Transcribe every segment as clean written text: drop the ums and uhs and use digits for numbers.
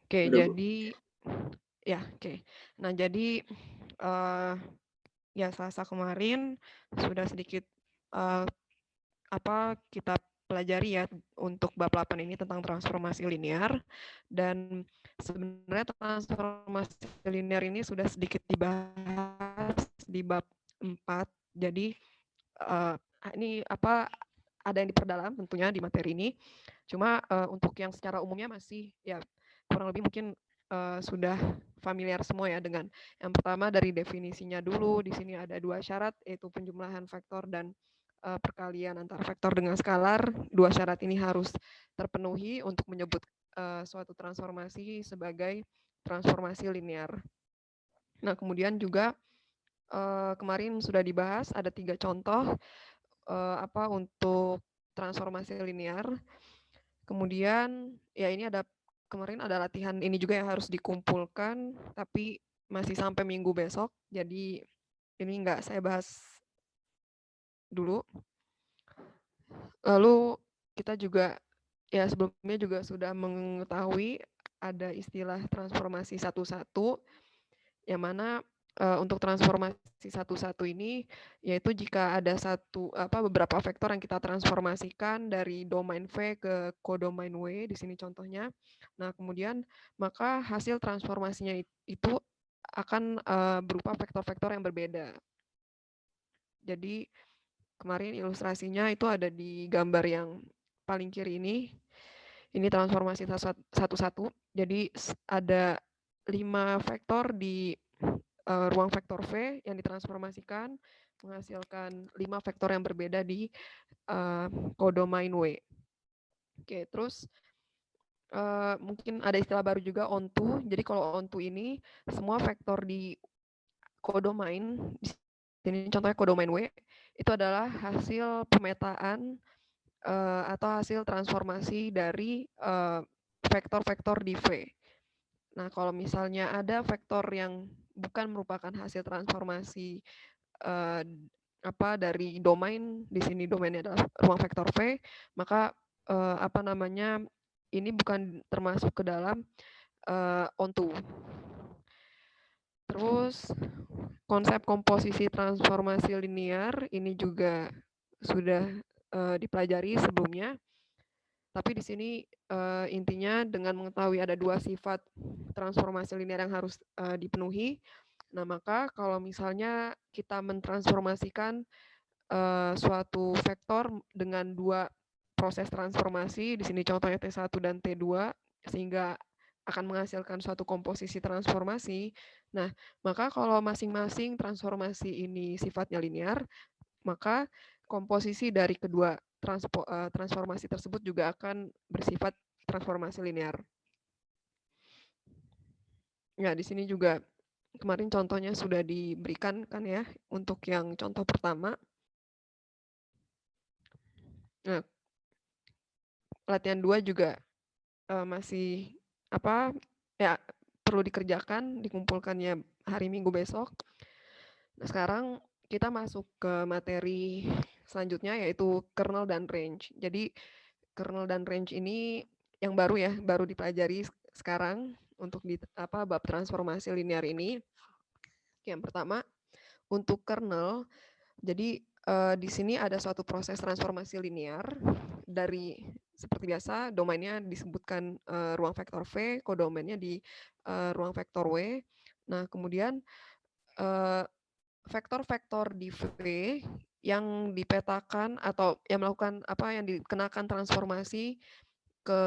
Oke, Udah, Bu. jadi ya, oke. Nah, jadi eh, ya Selasa kemarin sudah sedikit eh, kita pelajari ya untuk bab 8 ini tentang transformasi linear, dan sebenarnya transformasi linear ini sudah sedikit dibahas di bab 4. Jadi eh, ini ada yang diperdalam tentunya di materi ini. Cuma untuk yang secara umumnya masih ya kurang lebih mungkin sudah familiar semua ya dengan yang pertama dari definisinya dulu. Di sini ada dua syarat, yaitu penjumlahan vektor dan perkalian antara vektor dengan skalar. Dua syarat ini harus terpenuhi untuk menyebut suatu transformasi sebagai transformasi linear. Nah, kemudian juga kemarin sudah dibahas ada 3 contoh untuk transformasi linear. Kemudian ya ini kemarin ada latihan ini juga yang harus dikumpulkan, tapi masih sampai minggu besok. Jadi ini nggak saya bahas dulu. Lalu kita juga ya sebelumnya juga sudah mengetahui ada istilah transformasi satu-satu, yang mana untuk transformasi satu-satu ini yaitu jika ada beberapa vektor yang kita transformasikan dari domain V ke kodomain W, di sini contohnya. Nah, kemudian maka hasil transformasinya itu akan berupa vektor-vektor yang berbeda. Jadi kemarin ilustrasinya itu ada di gambar yang paling kiri ini. Ini transformasi satu-satu. Jadi ada 5 vektor di ruang vektor V yang ditransformasikan menghasilkan 5 vektor yang berbeda di kodomain W. Oke, terus mungkin ada istilah baru juga onto. Jadi kalau onto ini semua vektor di kodomain, di sini contohnya kodomain W, itu adalah hasil pemetaan atau hasil transformasi dari vektor-vektor di V. Nah, kalau misalnya ada vektor yang bukan merupakan hasil transformasi dari domain, di sini domainnya adalah ruang vektor V, maka ini bukan termasuk ke dalam onto. Terus konsep komposisi transformasi linear ini juga sudah dipelajari sebelumnya. Tapi di sini intinya dengan mengetahui ada 2 sifat transformasi linear yang harus dipenuhi. Nah, maka kalau misalnya kita mentransformasikan suatu vektor dengan 2 proses transformasi, di sini contohnya T1 dan T2, sehingga akan menghasilkan suatu komposisi transformasi. Nah, maka kalau masing-masing transformasi ini sifatnya linear, maka komposisi dari kedua transformasi tersebut juga akan bersifat transformasi linear. Ya, di sini juga kemarin contohnya sudah diberikan kan ya untuk yang contoh pertama. Nah, latihan 2 juga masih ya perlu dikerjakan, dikumpulkannya hari Minggu besok. Nah, sekarang kita masuk ke materi selanjutnya yaitu kernel dan range. Jadi kernel dan range ini yang baru ya, baru dipelajari sekarang untuk di bab transformasi linear ini. Yang pertama, untuk kernel, jadi di sini ada suatu proses transformasi linear dari seperti biasa domainnya disebutkan ruang vektor V, kodomainnya di ruang vektor W. Nah, kemudian vektor-vektor di V yang dipetakan atau yang melakukan yang dikenakan transformasi ke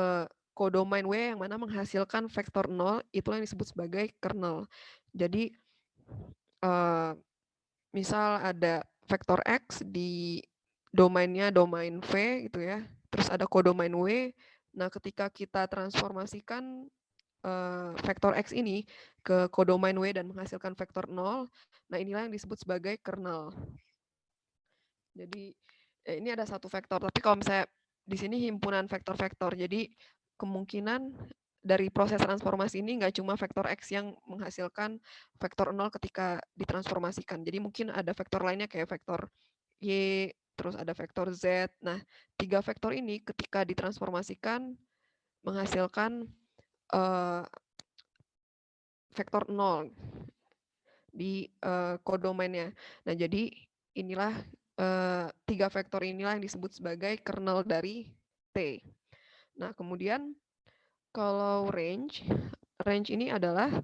kodomain W yang mana menghasilkan vektor 0, itulah yang disebut sebagai kernel. Jadi misal ada vektor X di domainnya domain V gitu ya, terus ada kodomain W. Nah, ketika kita transformasikan vektor X ini ke kodomain W dan menghasilkan vektor 0, nah inilah yang disebut sebagai kernel. Jadi ini ada satu vektor, tapi kalau misalnya di sini himpunan vektor-vektor, jadi kemungkinan dari proses transformasi ini nggak cuma vektor X yang menghasilkan vektor 0 ketika ditransformasikan. Jadi mungkin ada vektor lainnya kayak vektor Y, terus ada vektor Z. Nah, 3 vektor ini ketika ditransformasikan menghasilkan vektor 0 di kodomainnya. Nah, jadi inilah 3 vektor inilah yang disebut sebagai kernel dari T. Nah, kemudian kalau range ini adalah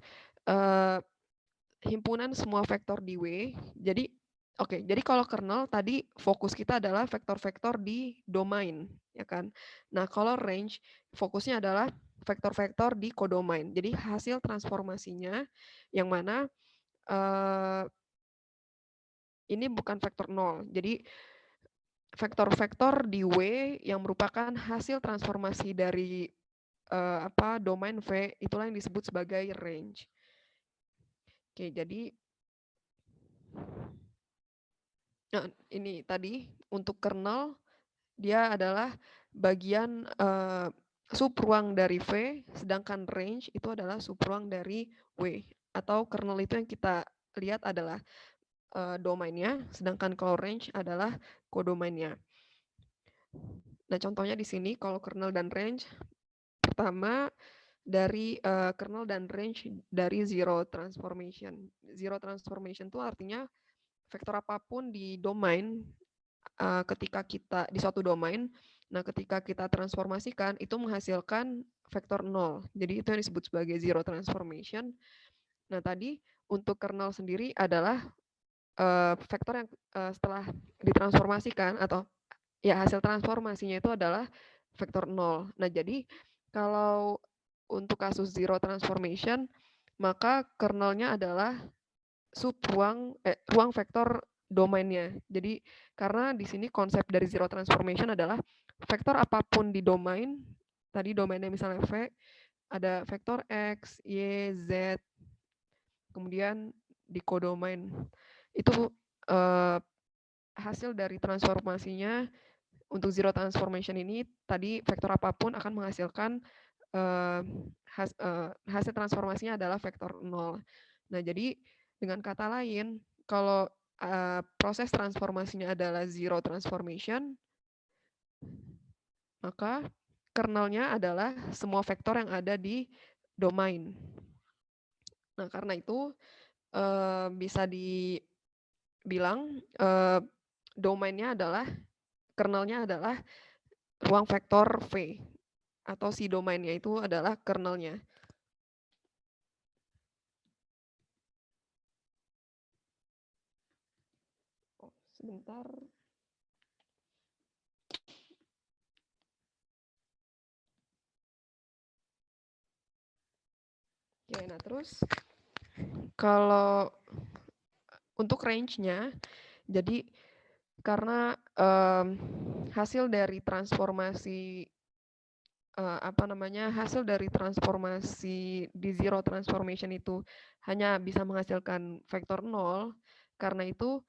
himpunan semua vektor di W. Jadi jadi kalau kernel tadi fokus kita adalah vektor-vektor di domain, ya kan. Nah, kalau range fokusnya adalah vektor-vektor di kodomain. Jadi hasil transformasinya yang mana ini bukan vektor 0. Jadi vektor-vektor di W yang merupakan hasil transformasi dari domain V, itulah yang disebut sebagai range. Oke, jadi ini tadi untuk kernel dia adalah bagian subruang dari V, sedangkan range itu adalah subruang dari W. Atau kernel itu yang kita lihat adalah domainnya, sedangkan kalau range adalah kodomainnya. Nah, contohnya di sini kalau kernel dan range, pertama dari kernel dan range dari zero transformation. Zero transformation itu artinya vektor apapun di domain ketika kita di suatu domain, nah ketika kita transformasikan itu menghasilkan vektor 0. Jadi itu yang disebut sebagai zero transformation. Nah, tadi untuk kernel sendiri adalah vektor yang setelah ditransformasikan atau ya hasil transformasinya itu adalah vektor 0. Nah, jadi kalau untuk kasus zero transformation, maka kernelnya adalah ruang vektor domainnya. Jadi karena di sini konsep dari zero transformation adalah vektor apapun di domain, tadi domainnya misalnya V, ada vektor X, Y, Z, kemudian di kodomain. Itu hasil dari transformasinya untuk zero transformation ini tadi vektor apapun akan menghasilkan hasil transformasinya adalah vektor 0. Nah, jadi dengan kata lain, kalau proses transformasinya adalah zero transformation, maka kernelnya adalah semua vektor yang ada di domain. Nah, karena itu bisa dibilang domainnya adalah kernelnya adalah ruang vektor V atau si domainnya itu adalah kernelnya. Oh, sebentar. Oke, nah terus kalau untuk range-nya, jadi karena hasil dari transformasi hasil dari transformasi di zero transformation itu hanya bisa menghasilkan vektor 0, karena itu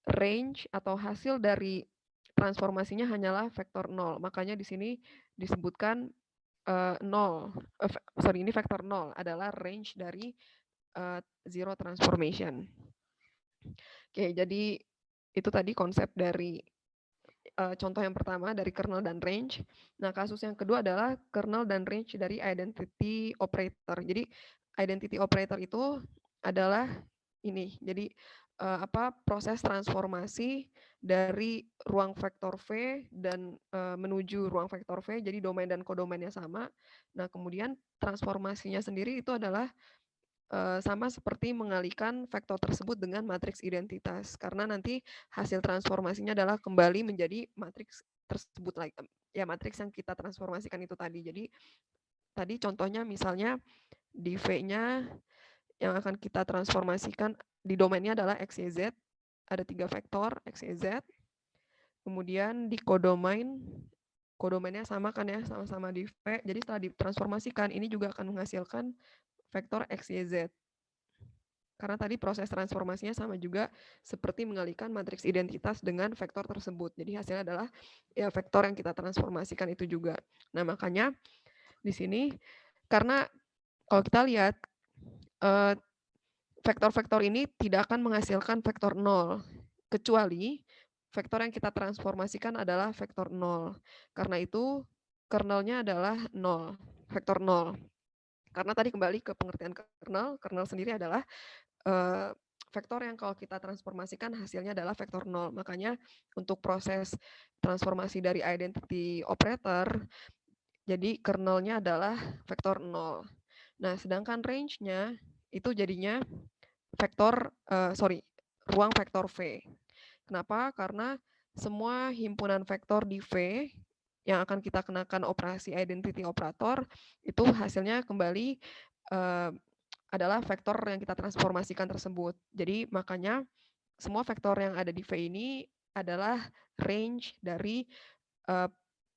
range atau hasil dari transformasinya hanyalah vektor 0. Makanya di sini disebutkan 0, ini vektor 0 adalah range dari zero transformation. Oke, jadi itu tadi konsep dari contoh yang pertama dari kernel dan range. Nah, kasus yang kedua adalah kernel dan range dari identity operator. Jadi identity operator itu adalah ini. Jadi proses transformasi dari ruang vektor V dan menuju ruang vektor V, jadi domain dan kodomainnya sama. Nah, kemudian transformasinya sendiri itu adalah sama seperti mengalihkan vektor tersebut dengan matriks identitas, karena nanti hasil transformasinya adalah kembali menjadi matriks tersebut lagi, ya matriks yang kita transformasikan itu tadi. Jadi tadi contohnya misalnya di V-nya yang akan kita transformasikan di domainnya adalah X, Y, Z, ada 3 vektor X, Y, Z. Kemudian di kodomainnya sama kan ya, sama-sama di V. Jadi setelah ditransformasikan ini juga akan menghasilkan vektor X, Y, Z. Karena tadi proses transformasinya sama juga seperti mengalihkan matriks identitas dengan vektor tersebut. Jadi hasilnya adalah ya vektor yang kita transformasikan itu juga. Nah, makanya di sini karena kalau kita lihat vektor-vektor ini tidak akan menghasilkan vektor 0 kecuali vektor yang kita transformasikan adalah vektor 0. Karena itu kernelnya adalah 0, vektor 0. Karena tadi kembali ke pengertian kernel sendiri adalah vektor yang kalau kita transformasikan hasilnya adalah vektor 0. Makanya untuk proses transformasi dari identity operator, jadi kernelnya adalah vektor 0. Nah, sedangkan range-nya itu jadinya ruang vektor V. Kenapa? Karena semua himpunan vektor di V yang akan kita kenakan operasi identity operator itu hasilnya kembali adalah vektor yang kita transformasikan tersebut. Jadi makanya semua vektor yang ada di V ini adalah range dari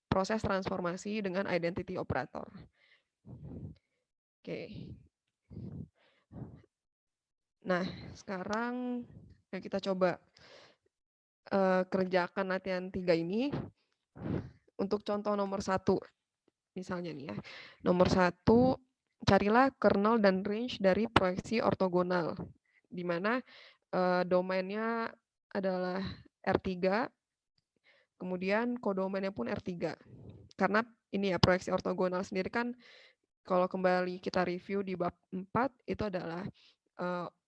proses transformasi dengan identity operator. Oke. Nah, sekarang kita coba kerjakan latihan 3 ini. Untuk contoh nomor 1, misalnya nih ya. Nomor 1, carilah kernel dan range dari proyeksi ortogonal, di mana domainnya adalah R3, kemudian kodomainnya pun R3. Karena ini ya, proyeksi ortogonal sendiri kan kalau kembali kita review di bab 4 itu adalah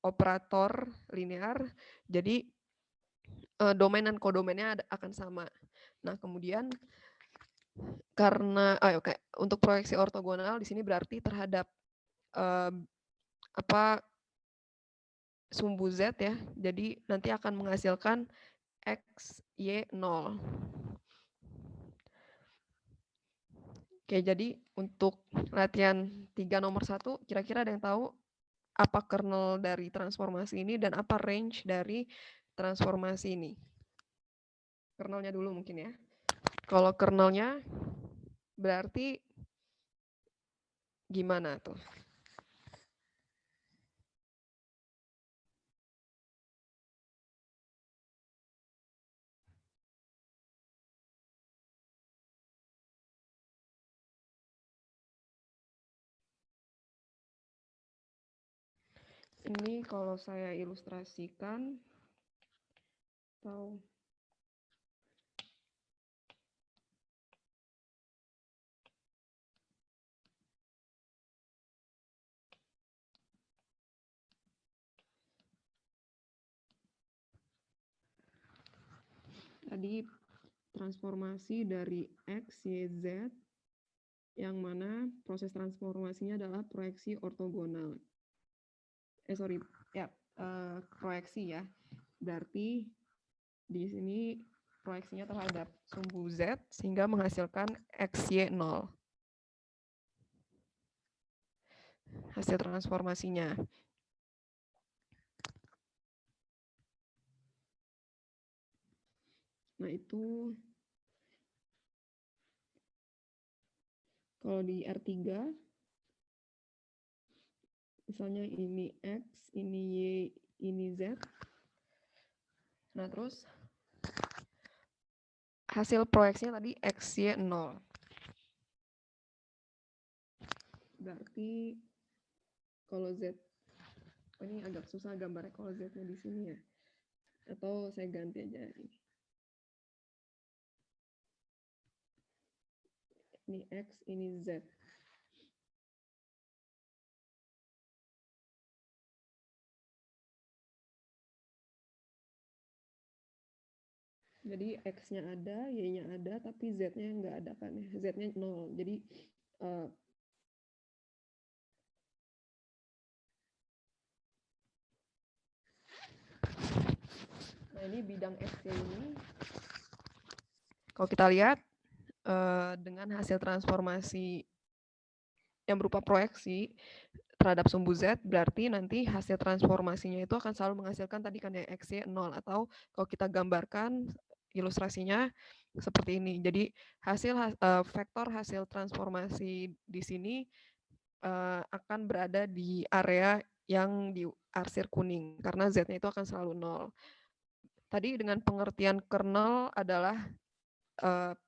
operator linear, jadi domain dan kodomainnya akan sama. Nah, kemudian karena untuk proyeksi ortogonal di sini berarti terhadap sumbu Z ya. Jadi nanti akan menghasilkan X, Y, 0. Oke, jadi untuk latihan 3 nomor 1, kira-kira ada yang tahu apa kernel dari transformasi ini dan apa range dari transformasi ini? Kernelnya dulu mungkin ya. Kalau kernelnya berarti gimana tuh? Ini kalau saya ilustrasikan atau tadi transformasi dari X, Y, Z, yang mana proses transformasinya adalah proyeksi ortogonal. Proyeksi ya. Berarti di sini proyeksinya terhadap sumbu Z sehingga menghasilkan X, Y, 0. Hasil transformasinya. Nah, itu kalau di R3, misalnya ini X, ini Y, ini Z. Nah, terus hasil proyeksinya tadi X, Y, 0. Berarti kalau Z, ini agak susah gambarnya kalau Z-nya di sini ya. Atau saya ganti aja ini. Ini X, ini Z. Jadi X-nya ada, Y-nya ada, tapi Z-nya nggak ada kan ya. Z-nya 0. Jadi nah ini bidang X ini, kalau kita lihat dengan hasil transformasi yang berupa proyeksi terhadap sumbu Z, berarti nanti hasil transformasinya itu akan selalu menghasilkan tadi kan ya X, Y, 0. Atau kalau kita gambarkan ilustrasinya seperti ini. Jadi vektor hasil transformasi di sini akan berada di area yang diarsir kuning, karena Z-nya itu akan selalu 0. Tadi dengan pengertian kernel adalah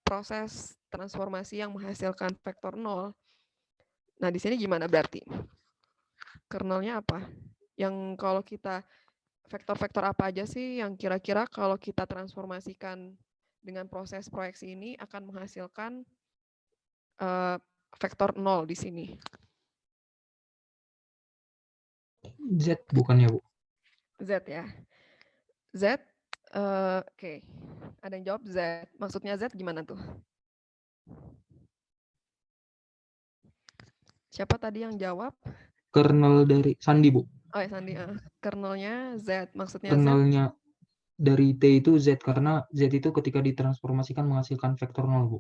proses transformasi yang menghasilkan vektor 0. Nah, di sini gimana berarti? Kernelnya apa? Yang kalau kita, vektor-vektor apa aja sih yang kira-kira kalau kita transformasikan dengan proses proyeksi ini akan menghasilkan vektor 0 di sini? Z bukannya, Bu? Z ya. Z, oke. Ada yang jawab Z. Maksudnya Z gimana tuh? Siapa tadi yang jawab? Kernel dari Sandi, Bu. Oh ya Sandi, kernelnya Z. Maksudnya Z? Kernelnya dari T itu Z, karena Z itu ketika ditransformasikan menghasilkan vektor 0, Bu.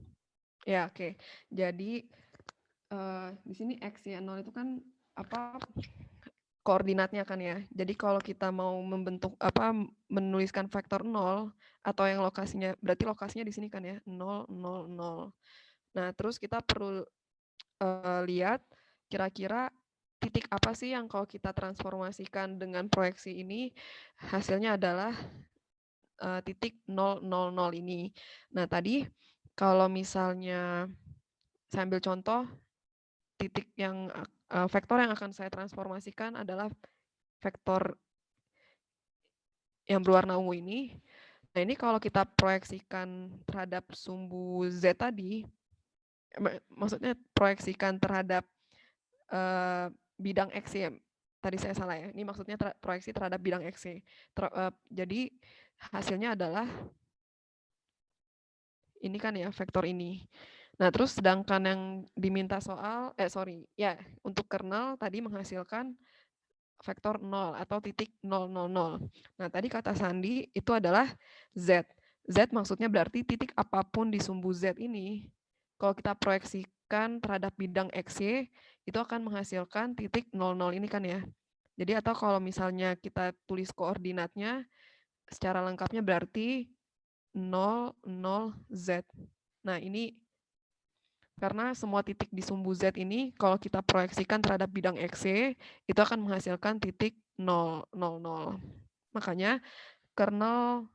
Ya, oke. Jadi di sini X ya, 0 itu kan apa koordinatnya kan ya. Jadi kalau kita mau membentuk menuliskan vektor 0 atau yang lokasinya, berarti lokasinya di sini kan ya, 0, 0, 0. Nah, terus kita perlu lihat kira-kira titik apa sih yang kalau kita transformasikan dengan proyeksi ini hasilnya adalah titik 0, 0, 0 ini. Nah, tadi kalau misalnya saya ambil contoh, titik yang vektor yang akan saya transformasikan adalah vektor yang berwarna ungu ini. Nah, ini kalau kita proyeksikan terhadap sumbu Z tadi, maksudnya proyeksikan terhadap bidang X ya. Tadi saya salah ya. Ini maksudnya proyeksi terhadap bidang X. Jadi hasilnya adalah ini kan ya, vektor ini. Nah, terus sedangkan yang diminta soal, ya untuk kernel tadi menghasilkan vektor 0 atau titik 0, 0, 0. Nah, tadi kata Sandi itu adalah Z. Z maksudnya berarti titik apapun di sumbu Z ini, kalau kita proyeksikan terhadap bidang XY, itu akan menghasilkan titik 0, 0 ini kan ya. Jadi atau kalau misalnya kita tulis koordinatnya, secara lengkapnya berarti 0, 0, Z. Nah, ini karena semua titik di sumbu Z ini kalau kita proyeksikan terhadap bidang XY itu akan menghasilkan titik 0, 0, 0. Makanya kernel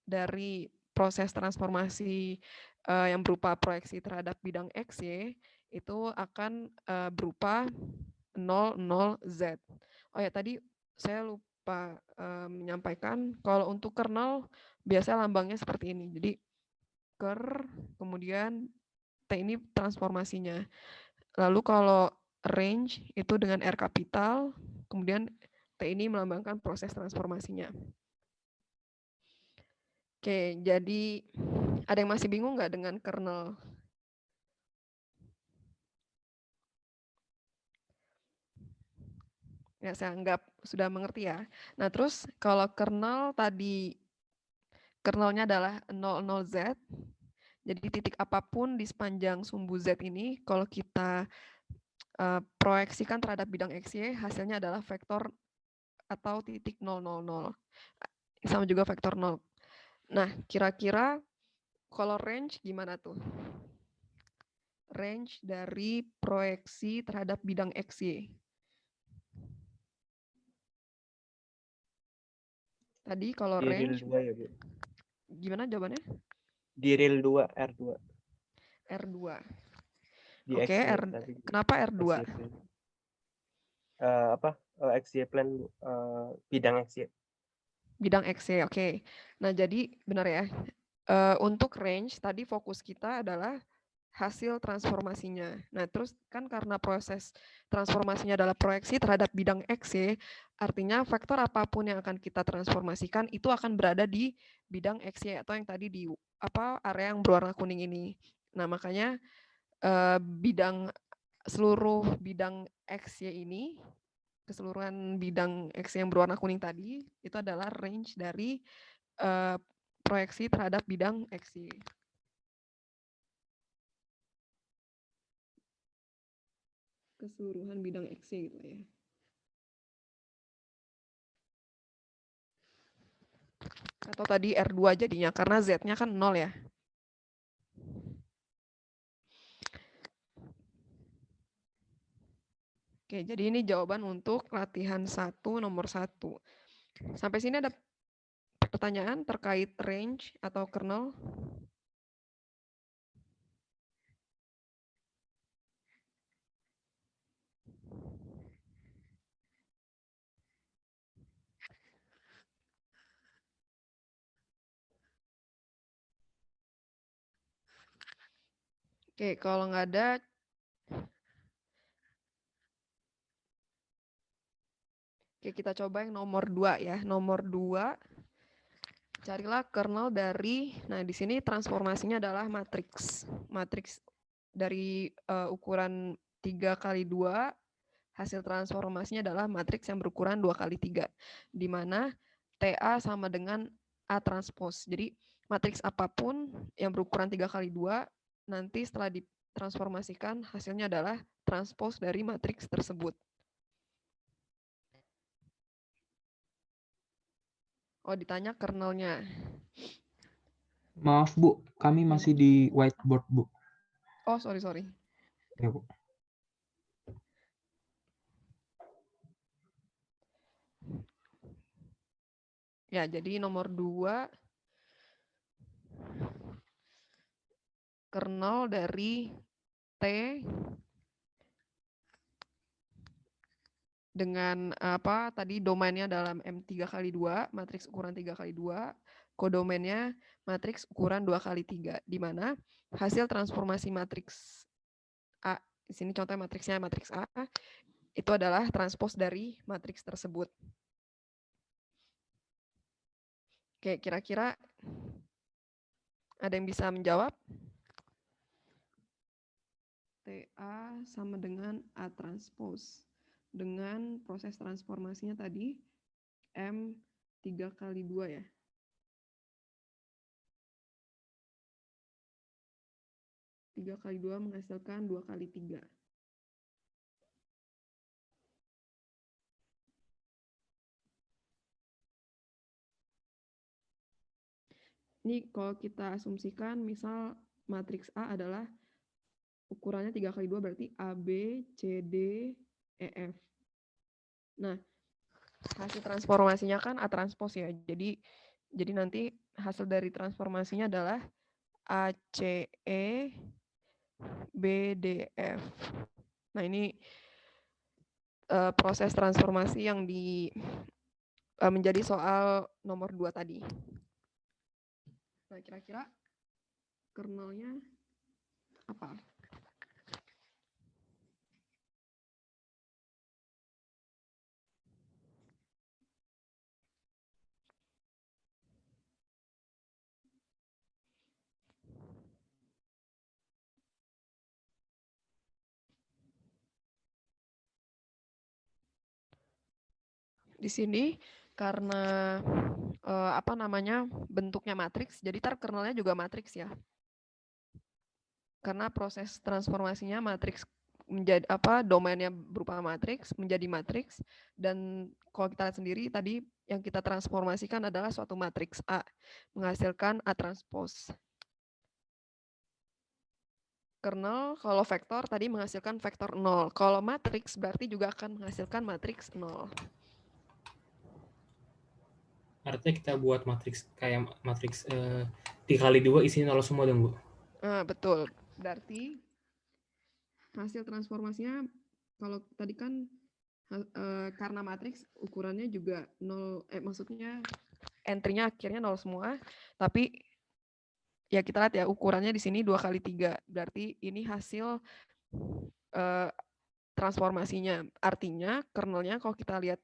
dari proses transformasi yang berupa proyeksi terhadap bidang XY itu akan berupa 0, 0, Z. Oh ya, tadi saya lupa menyampaikan kalau untuk kernel biasanya lambangnya seperti ini. Jadi kemudian T ini transformasinya. Lalu kalau range itu dengan R kapital, kemudian T ini melambangkan proses transformasinya. Oke, jadi ada yang masih bingung nggak dengan kernel? Ya, saya anggap sudah mengerti ya. Nah, terus kalau kernel tadi, kernelnya adalah 00Z, jadi titik apapun di sepanjang sumbu Z ini, kalau kita proyeksikan terhadap bidang XY, hasilnya adalah vektor atau titik 000. Sama juga vektor 0. Nah, kira-kira kalau range gimana tuh? Range dari proyeksi terhadap bidang XY. Tadi kalau Di real range, 2 ya, Bu. gimana jawabannya? Di real 2, R2. R2. Di Oke, XY tadi. kenapa R2? XY plan. XY plan, bidang XY. Bidang XY, oke. Nah, jadi benar ya. Untuk range, tadi fokus kita adalah hasil transformasinya. Nah, terus kan karena proses transformasinya adalah proyeksi terhadap bidang XY, artinya vektor apapun yang akan kita transformasikan itu akan berada di bidang XY atau yang tadi di area yang berwarna kuning ini. Nah, makanya seluruh bidang XY ini, keseluruhan bidang X yang berwarna kuning tadi, itu adalah range dari proyeksi terhadap bidang XY. Keseluruhan bidang XY gitu ya. Atau tadi R2 jadinya, karena Z-nya kan 0 ya. Oke, jadi ini jawaban untuk latihan 1 nomor 1. Sampai sini ada pertanyaan terkait range atau kernel? Oke, kalau nggak ada, Oke, kita coba yang nomor 2 ya. Nomor 2, carilah kernel dari, nah di sini transformasinya adalah matriks. Matriks dari ukuran 3x2, hasil transformasinya adalah matriks yang berukuran 2x3, di mana TA sama dengan A transpose. Jadi matriks apapun yang berukuran 3x2, nanti setelah ditransformasikan hasilnya adalah transpose dari matriks tersebut. Oh, ditanya kernelnya. Maaf Bu, kami masih di whiteboard Bu. Oh, sorry. Ya Bu. Ya, jadi nomor 2, kernel dari T dengan apa tadi domainnya dalam M3x2, matriks ukuran 3x2, kodomainnya matriks ukuran 2x3, di mana hasil transformasi matriks A, di sini contohnya matriksnya matriks A, itu adalah transpose dari matriks tersebut. Oke, kira-kira ada yang bisa menjawab? TA sama dengan A transpose. Dengan proses transformasinya tadi M 3x2 ya. Tiga kali 2 menghasilkan 2x3. Ini kalau kita asumsikan misal matriks A adalah ukurannya 3x2 berarti AB, CD, EF. Nah, hasil transformasinya kan A transpose ya. Jadi nanti hasil dari transformasinya adalah ACE, BDF. Nah, ini proses transformasi yang menjadi soal nomor 2 tadi. Nah, kira-kira kernelnya apa? Di sini karena bentuknya matriks, jadi kernelnya juga matriks ya. Karena proses transformasinya matriks menjadi domainnya berupa matriks menjadi matriks, dan kalau kita lihat sendiri tadi yang kita transformasikan adalah suatu matriks A menghasilkan A transpose. Kernel kalau vektor tadi menghasilkan vektor 0. Kalau matriks berarti juga akan menghasilkan matriks 0. Artinya kita buat matriks kayak matriks 3x2 isinya 0 semua dong Bu? Betul. Berarti hasil transformasinya kalau tadi kan karena matriks ukurannya juga 0, maksudnya entry-nya akhirnya 0 semua, tapi ya kita lihat ya ukurannya di sini 2x3. Berarti ini hasil transformasinya. Artinya kernelnya kalau kita lihat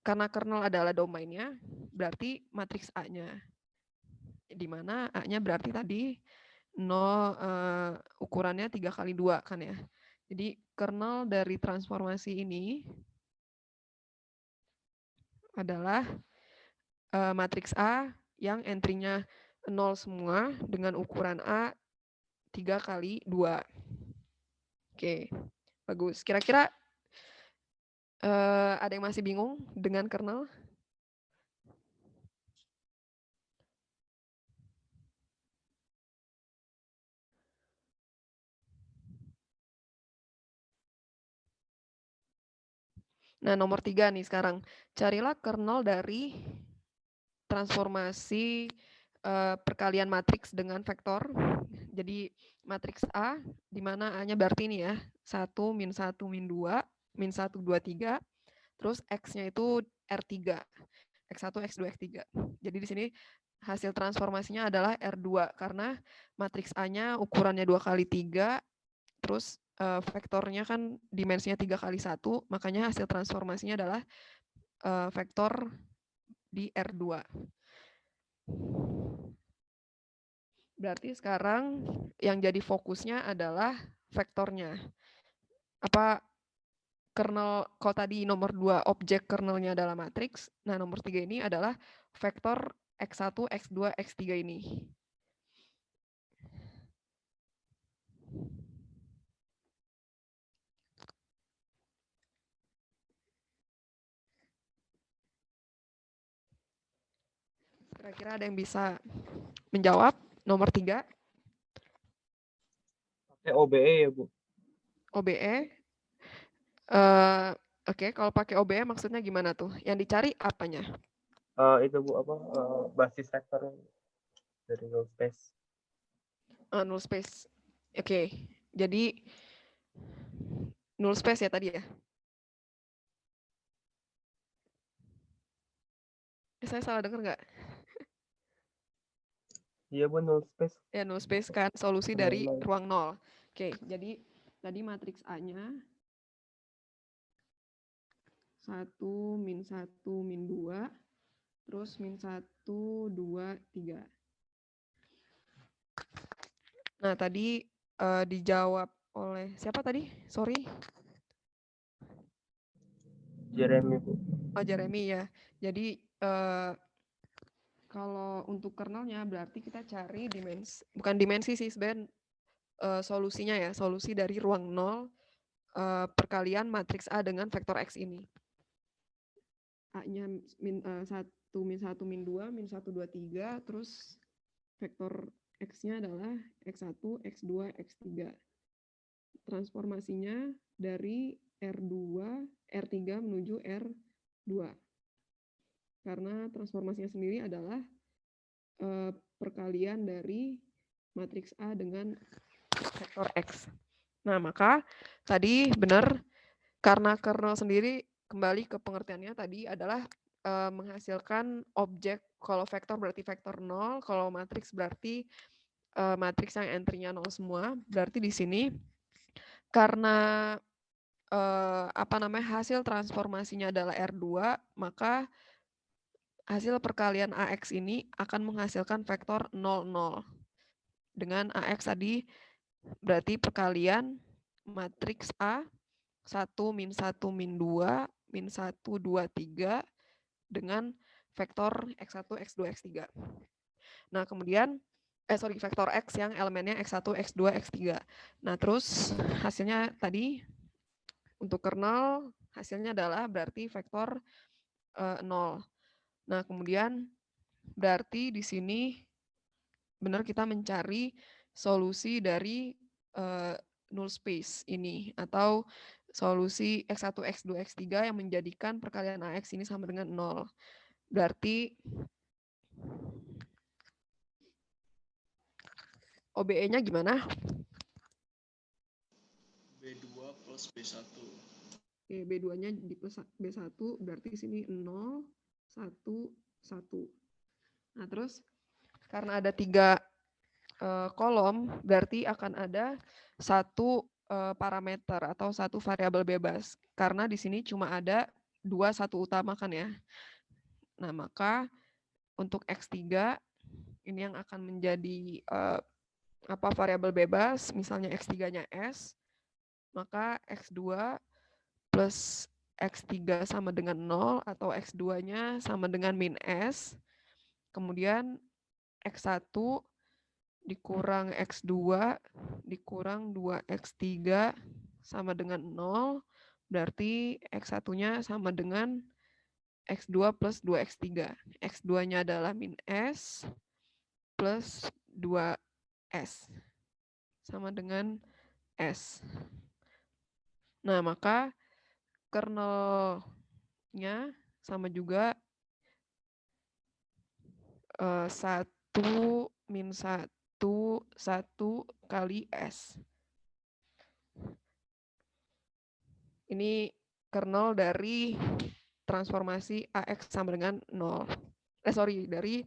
karena kernel adalah domainnya, berarti matriks A-nya. Di mana A-nya berarti tadi 0, ukurannya 3x2 kan ya. Jadi kernel dari transformasi ini adalah matriks A yang entry-nya 0 semua dengan ukuran A 3x2. Oke, bagus. Kira-kira ada yang masih bingung dengan kernel? Nah, nomor 3 nih sekarang. Carilah kernel dari transformasi perkalian matriks dengan vektor. Jadi matriks A, di mana A-nya berarti ini ya, 1, min 1, min 2, min 1, 2, 3. Terus X-nya itu R3. X1, X2, X3. Jadi di sini hasil transformasinya adalah R2, karena matriks A-nya ukurannya 2x3, terus vektornya kan dimensinya 3x1, makanya hasil transformasinya adalah vektor di R2. Berarti sekarang yang jadi fokusnya adalah vektornya. Apa kernel, kalau tadi nomor 2 objek kernelnya adalah matriks, nah nomor 3 ini adalah vektor X1, X2, X3 ini. Kira-kira ada yang bisa menjawab nomor 3? Pakai OBE ya, Bu. OBE. Oke, kalau pakai OBE maksudnya gimana tuh? Yang dicari apanya? Itu Bu apa basis vektor dari null space. Null space. Oke, jadi null space ya tadi ya? Saya salah dengar nggak? Iya Bu, null space. Ya, null space kan solusi Ruang dari nol. ruang nol. Oke, jadi tadi matriks A-nya 1, min 1, min 2, terus min 1, 2, 3. Nah, tadi dijawab oleh siapa tadi? Sorry. Jeremy Bu. Oh, Jeremy ya. Jadi kalau untuk kernelnya berarti kita cari dimensi, bukan dimensi sih sebenarnya solusinya ya, solusi dari ruang 0 perkalian matriks A dengan vektor X ini. A-nya min 1, min 1, min 2, min 1, 2, 3, terus vektor X-nya adalah X1, X2, X3. Transformasinya dari R3 menuju R2. Karena transformasinya sendiri adalah perkalian dari matriks A dengan vektor X. Nah, maka tadi benar karena kernel sendiri kembali ke pengertiannya tadi adalah menghasilkan objek, kalau vektor berarti vektor 0, kalau matriks berarti matriks yang entry-nya 0 semua. Berarti di sini karena hasil transformasinya adalah R2, maka hasil perkalian AX ini akan menghasilkan vektor 0, 0. Dengan AX tadi berarti perkalian matriks A 1, min 1, min 2, min 1, 2, 3 dengan vektor X1, X2, X3. Nah, kemudian vektor X yang elemennya X1, X2, X3. Nah, terus hasilnya tadi untuk kernel hasilnya adalah berarti vektor 0. Nah, kemudian berarti di sini benar kita mencari solusi dari null space ini atau solusi X1, X2, X3 yang menjadikan perkalian AX ini sama dengan 0. Berarti OBE-nya gimana? B2 plus B1. Oke, B2-nya di plus B1 berarti di sini 0, 1, 1. Nah, terus karena ada 3 kolom, berarti akan ada 1 parameter atau 1 variabel bebas. Karena di sini cuma ada 2 1 utama kan ya. Nah, maka untuk X3 ini yang akan menjadi variabel bebas, misalnya X3-nya S, maka X2 plus X3 sama dengan 0 atau X2-nya sama dengan min S. Kemudian X1 dikurang X2 dikurang 2X3 sama dengan 0. Berarti X1-nya sama dengan X2 plus 2X3. X2-nya adalah min S plus 2S. Sama dengan S. Nah, maka kernelnya sama juga 1 min 1, 1 kali S. Ini kernel dari transformasi AX sama dengan 0. Dari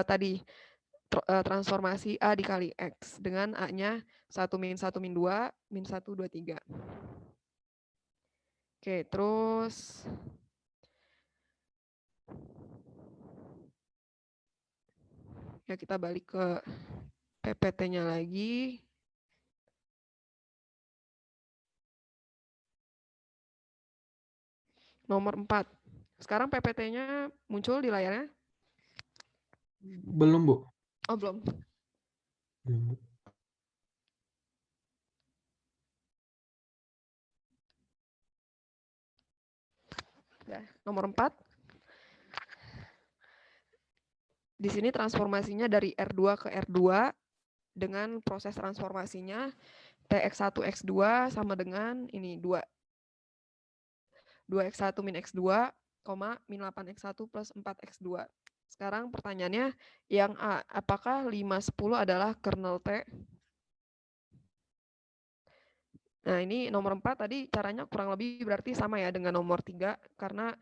tadi transformasi A dikali X dengan A-nya 1 min 1 min 2, min 1, 2, 3. Oke, terus Ya, kita balik ke PPT-nya lagi. Nomor 4. Sekarang PPT-nya muncul di layarnya? Belum, Bu. Oh, belum. Belum, Bu. Ya, nomor 4. Di sini transformasinya dari R2 ke R2 dengan proses transformasinya TX1 X2 sama dengan ini 2X1 min X2, min 8X1 plus 4X2. Sekarang pertanyaannya yang A, apakah 5, 10 adalah kernel T? Nah, ini nomor 4 tadi caranya kurang lebih berarti sama ya dengan nomor 3 karena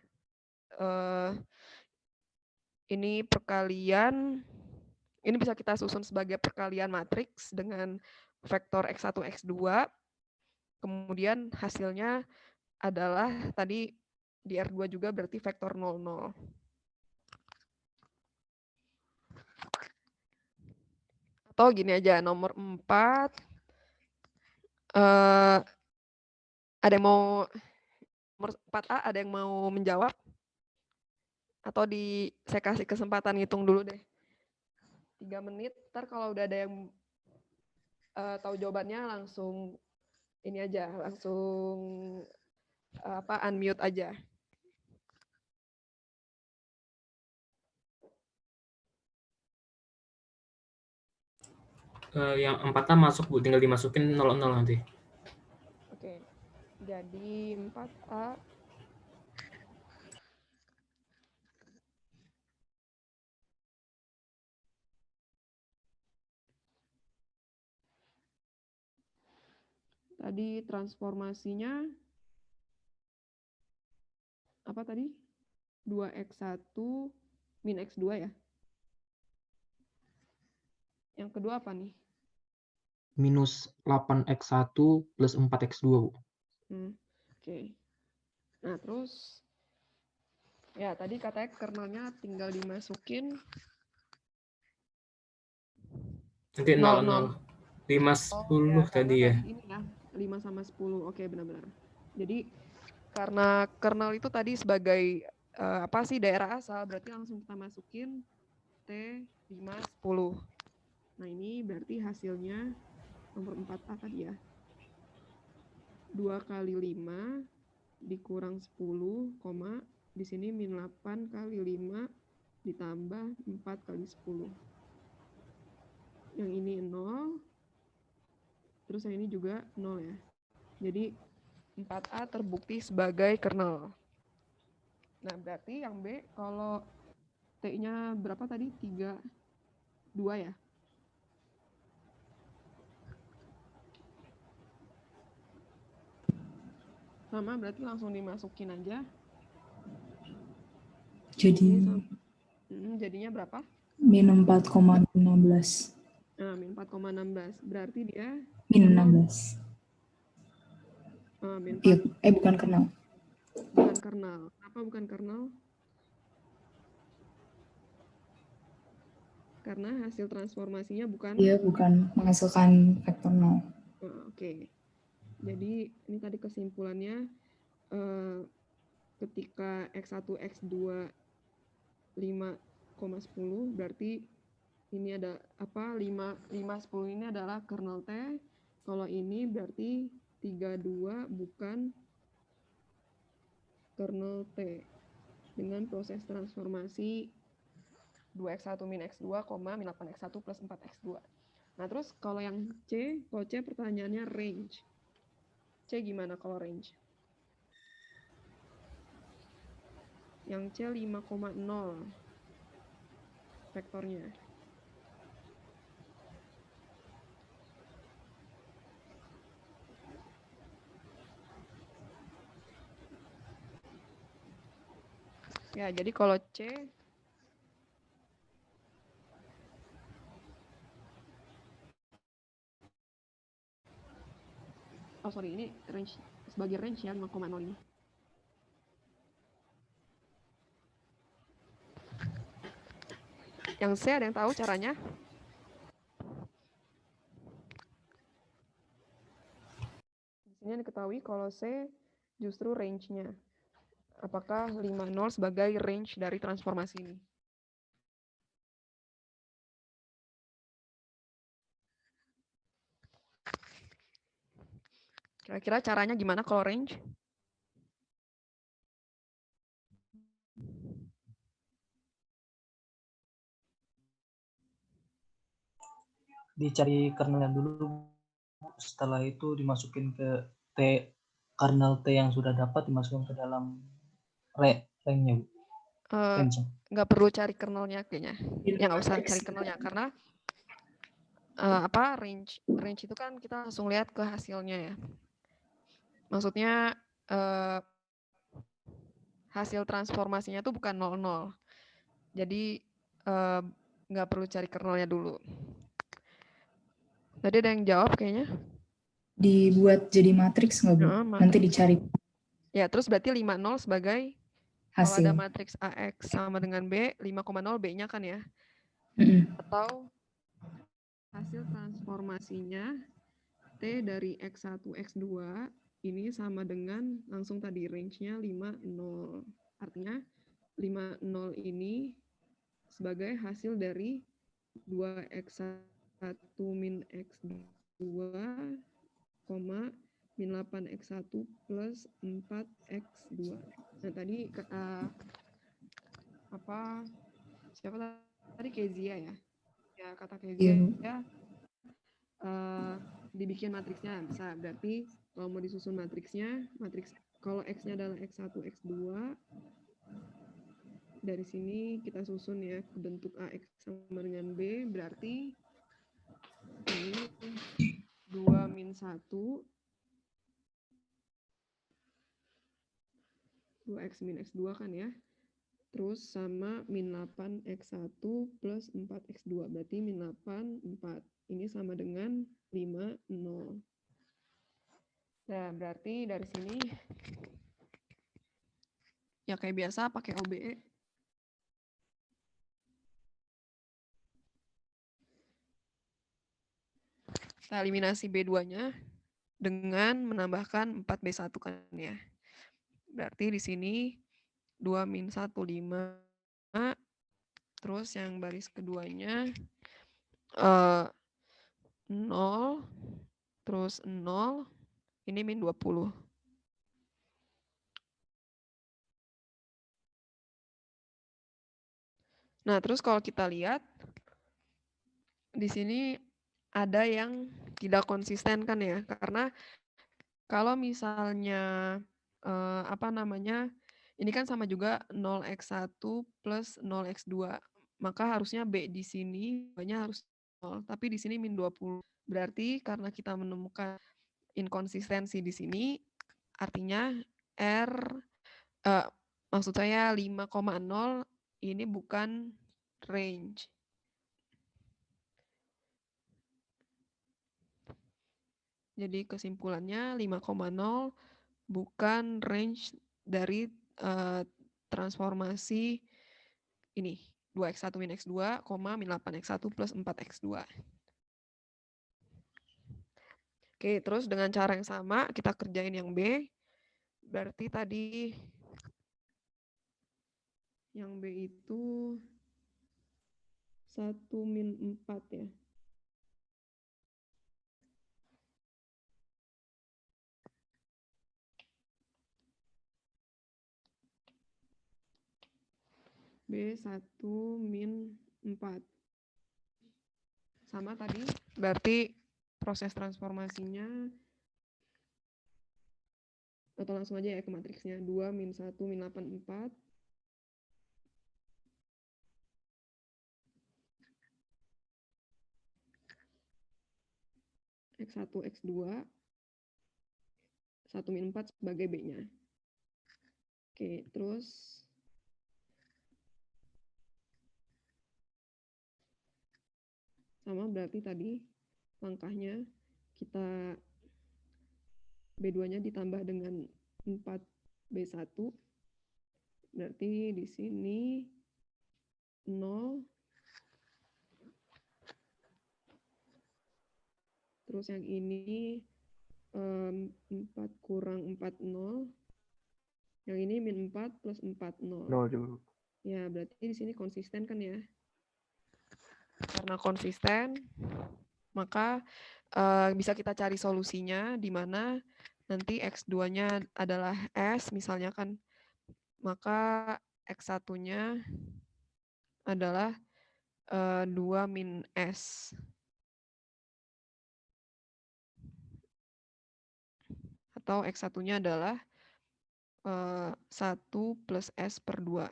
ini perkalian, ini bisa kita susun sebagai perkalian matriks dengan vektor X1, X2. Kemudian hasilnya adalah tadi di R2 juga berarti vektor 0, 0. Atau gini aja, nomor 4. Ada yang mau, nomor 4A ada yang mau menjawab? Atau saya kasih kesempatan ngitung dulu deh. 3 menit, ntar kalau udah ada yang tahu jawabannya langsung ini aja, langsung unmute aja. Yang 4A masuk, Bu, tinggal dimasukin 00 nanti. Oke. Jadi 4A tadi transformasinya apa tadi? 2X1 min X2 ya? Yang kedua apa nih? Minus 8X1 plus 4X2, Bu. Oke. Nah, terus ya tadi katanya kernelnya tinggal dimasukin Nanti 00. 5, 10 tadi ya. Ini ya, 5 sama 10. Oke, benar-benar. Jadi karena kernel itu tadi sebagai daerah asal, berarti langsung kita masukin T5, 10. Nah, ini berarti hasilnya nomor 4A tadi ya. 2 kali 5 dikurang 10, di sini min 8 kali 5 ditambah 4 kali 10. Yang ini 0, terus yang ini juga 0 ya. Jadi 4A terbukti sebagai kernel. Nah, berarti yang B kalau T-nya berapa tadi? 3, 2 ya? Sama, berarti langsung dimasukin aja. Jadinya berapa? Min 4,16. Nah, min 4,16. Berarti dia Min 16. Min 4. Bukan kernel. Bukan kernel. Kenapa bukan kernel? Karena hasil transformasinya bukan? Iya, bukan menghasilkan vektor 0. Oke. Jadi ini tadi kesimpulannya ketika X1, X2 5,10 berarti ini ada 5, 10 ini adalah kernel T. Kalau ini berarti 32 bukan kernel T dengan proses transformasi 2X1 min X2, min 8X1 plus 4X2. Nah, terus kalau yang C, kalau C pertanyaannya range. C gimana kalau range? Yang C 5,0 vektornya. Ya, jadi kalau C ini range sebagai range ya 5,0 ini. Yang C ada yang tahu caranya? Di sini diketahui kalau C justru range-nya. Apakah 50 sebagai range dari transformasi ini? Kira-kira caranya gimana kalau range? Dicari kernelnya dulu, setelah itu dimasukin ke T, kernel T yang sudah dapat dimasukin ke dalam range-nya. Nggak perlu cari kernelnya kayaknya. Ya nggak usah cari kernelnya karena range itu kan kita langsung lihat ke hasilnya ya. Maksudnya hasil transformasinya tuh bukan 00. Jadi nggak perlu cari kernelnya dulu. Tadi ada yang jawab kayaknya. Dibuat jadi matriks nggak Bu? Nanti dicari Ya, terus berarti 50 sebagai kalau ada hasil. matriks AX sama dengan B, 5,0 B-nya kan ya? Atau hasil transformasinya T dari X1, X2 ini sama dengan langsung tadi range-nya 50. Artinya 50 ini sebagai hasil dari 2X1 min X2, min 8X1 plus 4X2. Nah tadi siapa tadi Kezia ya? Ya kata Kezia ya dibikin matriksnya bisa. Berarti kalau mau disusun matriksnya, kalau X-nya adalah X1, X2, dari sini kita susun ya ke bentuk AX sama dengan B, berarti ini 2 min 1, 2X min X2 kan ya, terus sama min 8X1 plus 4X2, berarti min 8, 4. Ini sama dengan 5, 0. Nah, berarti dari sini ya kayak biasa pakai OBE. Kita eliminasi B2-nya dengan menambahkan 4B1 kan ya. Berarti di sini 2 min 1, 5. Terus yang baris keduanya 0, terus 0, ini min 20. Nah, terus kalau kita lihat di sini ada yang tidak konsisten kan ya, karena kalau misalnya ini kan sama juga 0x1 plus 0x2, maka harusnya B di sini banyak harus 0, tapi di sini min 20. Berarti karena kita menemukan inkonsistensi di sini, artinya maksud saya 5,0 ini bukan range. Jadi kesimpulannya 5,0 bukan range dari transformasi ini 2x1 min x2, min 8x1 plus 4x2. Oke, terus dengan cara yang sama kita kerjain yang B. Berarti tadi yang B itu 1 min 4 ya. B1 min 4. Sama tadi, berarti proses transformasinya, atau langsung aja ya ke matriksnya, 2 min 1 min 8, 4. X1, X2, 1 min 4 sebagai B-nya. Oke, terus sama berarti tadi langkahnya kita B2-nya ditambah dengan 4B1. Berarti di sini 0 Terus yang ini 4 kurang 4, 0. Yang ini min 4 plus 4, 0. 0 juga. Ya, berarti di sini konsisten kan ya? Karena konsisten, maka bisa kita cari solusinya di mana nanti X2-nya adalah S, misalnya kan. Maka X1-nya adalah 2 min S. Atau X1-nya adalah 1 plus S per 2.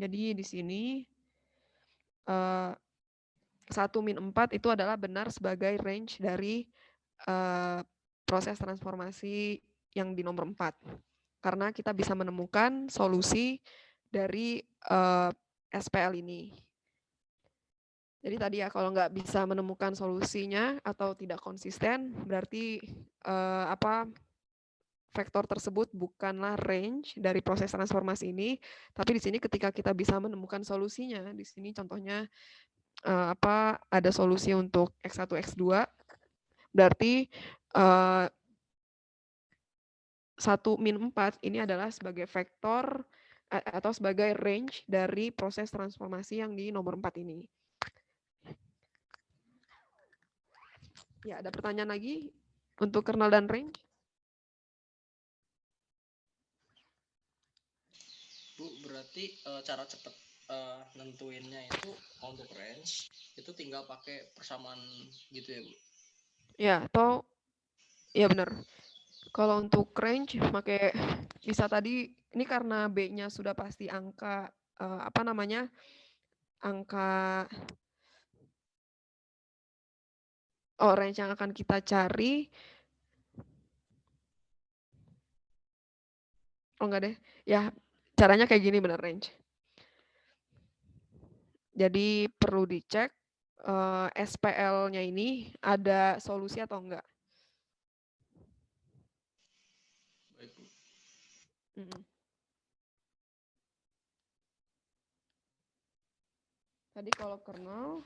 Jadi di sini 1 min 4 itu adalah benar sebagai range dari proses transformasi yang di nomor 4. Karena kita bisa menemukan solusi dari SPL ini. Jadi tadi ya, kalau nggak bisa menemukan solusinya atau tidak konsisten, berarti vektor tersebut bukanlah range dari proses transformasi ini, tapi di sini ketika kita bisa menemukan solusinya, di sini contohnya ada solusi untuk X1, X2, berarti 1 min 4 ini adalah sebagai vektor atau sebagai range dari proses transformasi yang di nomor 4 ini. Ya, ada pertanyaan lagi untuk kernel dan range? Bu, berarti cara cepet nentuinnya itu untuk range itu tinggal pakai persamaan gitu ya, Bu? Ya, atau ya benar. Kalau untuk range pakai bisa tadi ini karena B-nya sudah pasti angka angka range yang akan kita cari. Oh enggak deh. Ya, caranya kayak gini benar range. Jadi perlu dicek SPL-nya ini ada solusi atau enggak. Baik, Bu. Tadi kalau kernel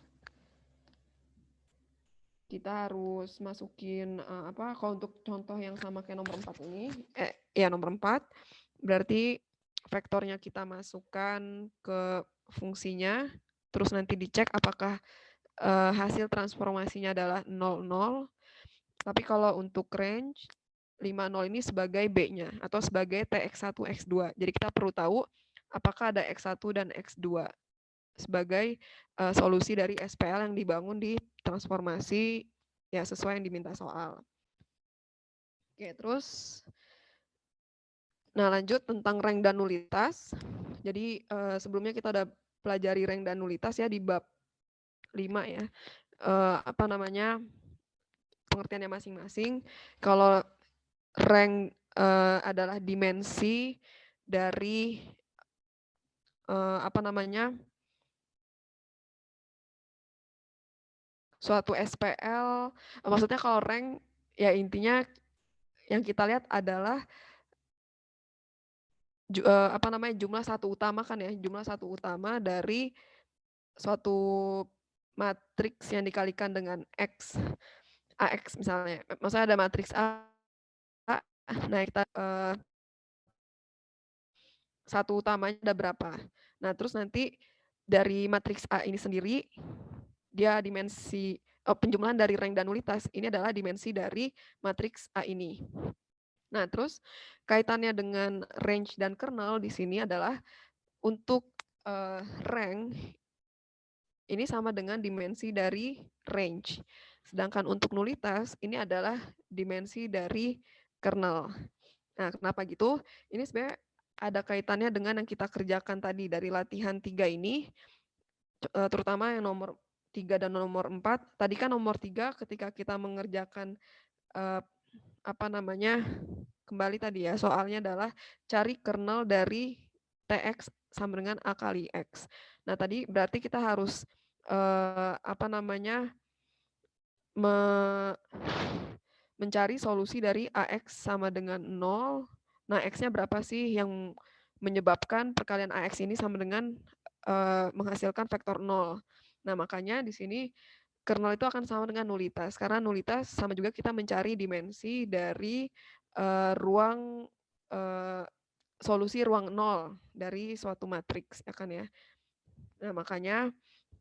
kita harus masukin kalau untuk contoh yang sama kayak nomor 4 ini, nomor 4, berarti vektornya kita masukkan ke fungsinya, terus nanti dicek apakah hasil transformasinya adalah 0, 0. Tapi kalau untuk range, 5, 0 ini sebagai B-nya atau sebagai TX1, X2. Jadi kita perlu tahu apakah ada X1 dan X2 sebagai solusi dari SPL yang dibangun di transformasi ya sesuai yang diminta soal. Oke, terus lanjut tentang rank dan nulitas. Jadi sebelumnya kita udah pelajari rank dan nulitas ya di bab 5 ya. Pengertiannya masing-masing. Kalau rank adalah dimensi dari suatu SPL, maksudnya kalau rank ya intinya yang kita lihat adalah jumlah satu utama kan ya, jumlah satu utama dari suatu matriks yang dikalikan dengan X, AX misalnya. Maksudnya ada matriks A, nah kita satu utamanya ada berapa. Nah terus nanti dari matriks A ini sendiri, dia dimensi penjumlahan dari rank dan nulitas ini adalah dimensi dari matriks A ini. Nah, terus kaitannya dengan range dan kernel di sini adalah untuk rank ini sama dengan dimensi dari range. Sedangkan untuk nulitas ini adalah dimensi dari kernel. Nah, kenapa gitu? Ini sebenarnya ada kaitannya dengan yang kita kerjakan tadi dari latihan 3 ini, terutama yang nomor 3 dan nomor 4. Tadi kan nomor 3 ketika kita mengerjakan kembali tadi ya, soalnya adalah cari kernel dari TX sama dengan A kali X. Nah, tadi berarti kita harus mencari solusi dari AX sama dengan 0 Nah, X-nya berapa sih yang menyebabkan perkalian AX ini sama dengan menghasilkan vektor 0. Nah, makanya di sini kernel itu akan sama dengan nulitas, karena nulitas sama juga kita mencari dimensi dari ruang solusi ruang 0 dari suatu matriks, ya kan ya. Nah, makanya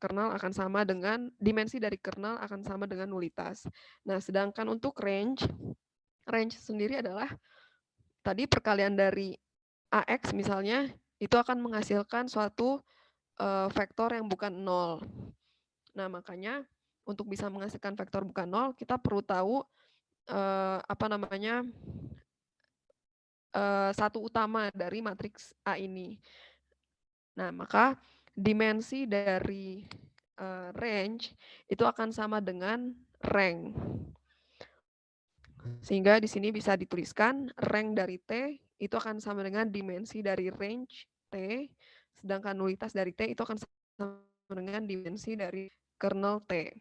kernel akan sama dengan, dimensi dari kernel akan sama dengan nulitas. Nah, sedangkan untuk range sendiri adalah tadi perkalian dari AX misalnya, itu akan menghasilkan suatu vektor yang bukan 0. Nah, makanya untuk bisa menghasilkan vektor bukan 0, kita perlu tahu satu utama dari matriks A ini. Nah, maka dimensi dari range itu akan sama dengan rank. Sehingga di sini bisa dituliskan rank dari T itu akan sama dengan dimensi dari range T, sedangkan nulitas dari T itu akan sama dengan dimensi dari kernel T.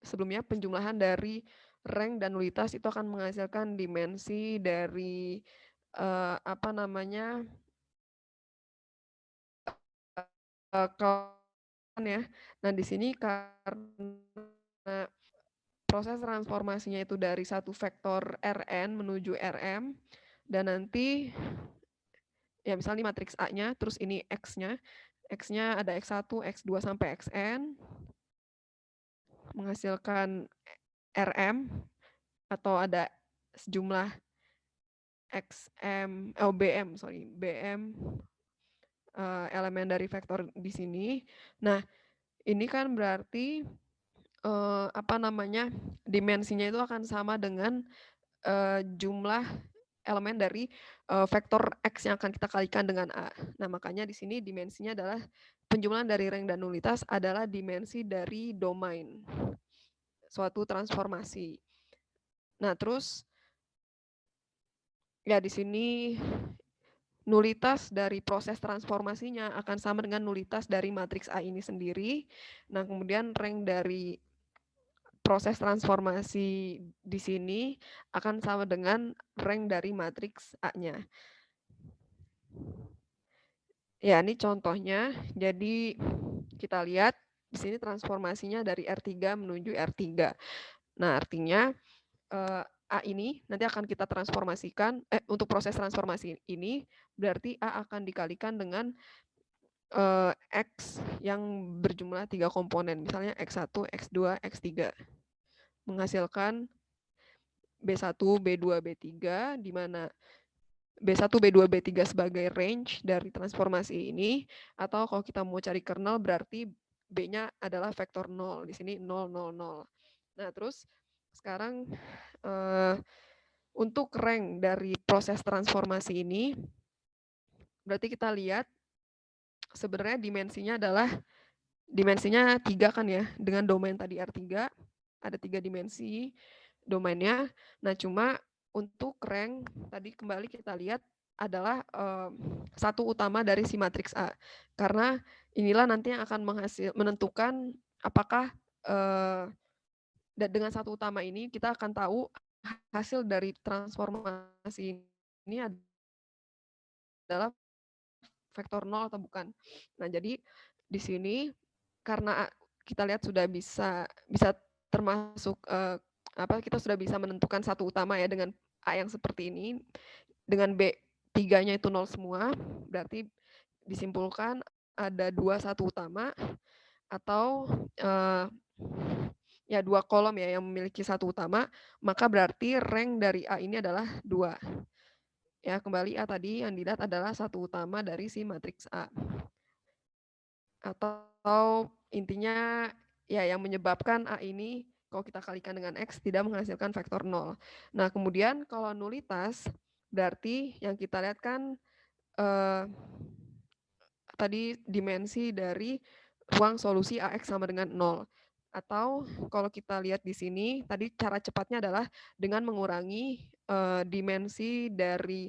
Sebelumnya penjumlahan dari rank dan nulitas itu akan menghasilkan dimensi dari ya. Nah, di sini karena proses transformasinya itu dari satu vektor Rn menuju Rm, dan nanti ya misalnya matriks A-nya, terus ini X-nya. X-nya ada X1, X2 sampai Xn, menghasilkan Rm, atau ada sejumlah BM elemen dari vektor di sini. Nah, ini kan berarti dimensinya itu akan sama dengan jumlah elemen dari vektor X yang akan kita kalikan dengan A. Nah, makanya di sini dimensinya adalah penjumlahan dari rank dan nulitas adalah dimensi dari domain suatu transformasi. Nah, terus ya di sini nulitas dari proses transformasinya akan sama dengan nulitas dari matriks A ini sendiri. Nah, kemudian rank dari proses transformasi di sini akan sama dengan rank dari matriks A-nya. Ya, ini contohnya. Jadi kita lihat di sini transformasinya dari R3 menuju R3. Nah, artinya A ini nanti akan kita transformasikan, untuk proses transformasi ini berarti A akan dikalikan dengan X yang berjumlah 3 komponen, misalnya X1, X2, X3. Menghasilkan B1, B2, B3, di mana B1, B2, B3 sebagai range dari transformasi ini, atau kalau kita mau cari kernel berarti B-nya adalah vektor 0, di sini 0, 0, 0. Nah, terus sekarang untuk rank dari proses transformasi ini, berarti kita lihat sebenarnya dimensinya 3 kan ya, dengan domain tadi R3, ada 3 dimensi domainnya. Nah, cuma untuk rank tadi kembali kita lihat adalah satu utama dari si matriks A. Karena inilah nanti yang akan menentukan apakah dengan satu utama ini kita akan tahu hasil dari transformasi ini adalah vektor 0 atau bukan. Nah, jadi di sini karena kita lihat sudah bisa termasuk kita sudah bisa menentukan satu utama ya dengan A yang seperti ini, dengan B3-nya itu 0 semua, berarti disimpulkan ada 2 satu utama atau ya 2 kolom ya yang memiliki satu utama, maka berarti rank dari A ini adalah 2. Ya, kembali A tadi yang dilihat adalah satu utama dari si matriks A. Atau intinya ya yang menyebabkan A ini kalau kita kalikan dengan X tidak menghasilkan vektor 0. Nah, kemudian kalau nulitas berarti yang kita lihat kan tadi dimensi dari ruang solusi AX sama dengan 0. Atau kalau kita lihat di sini, tadi cara cepatnya adalah dengan mengurangi dimensi dari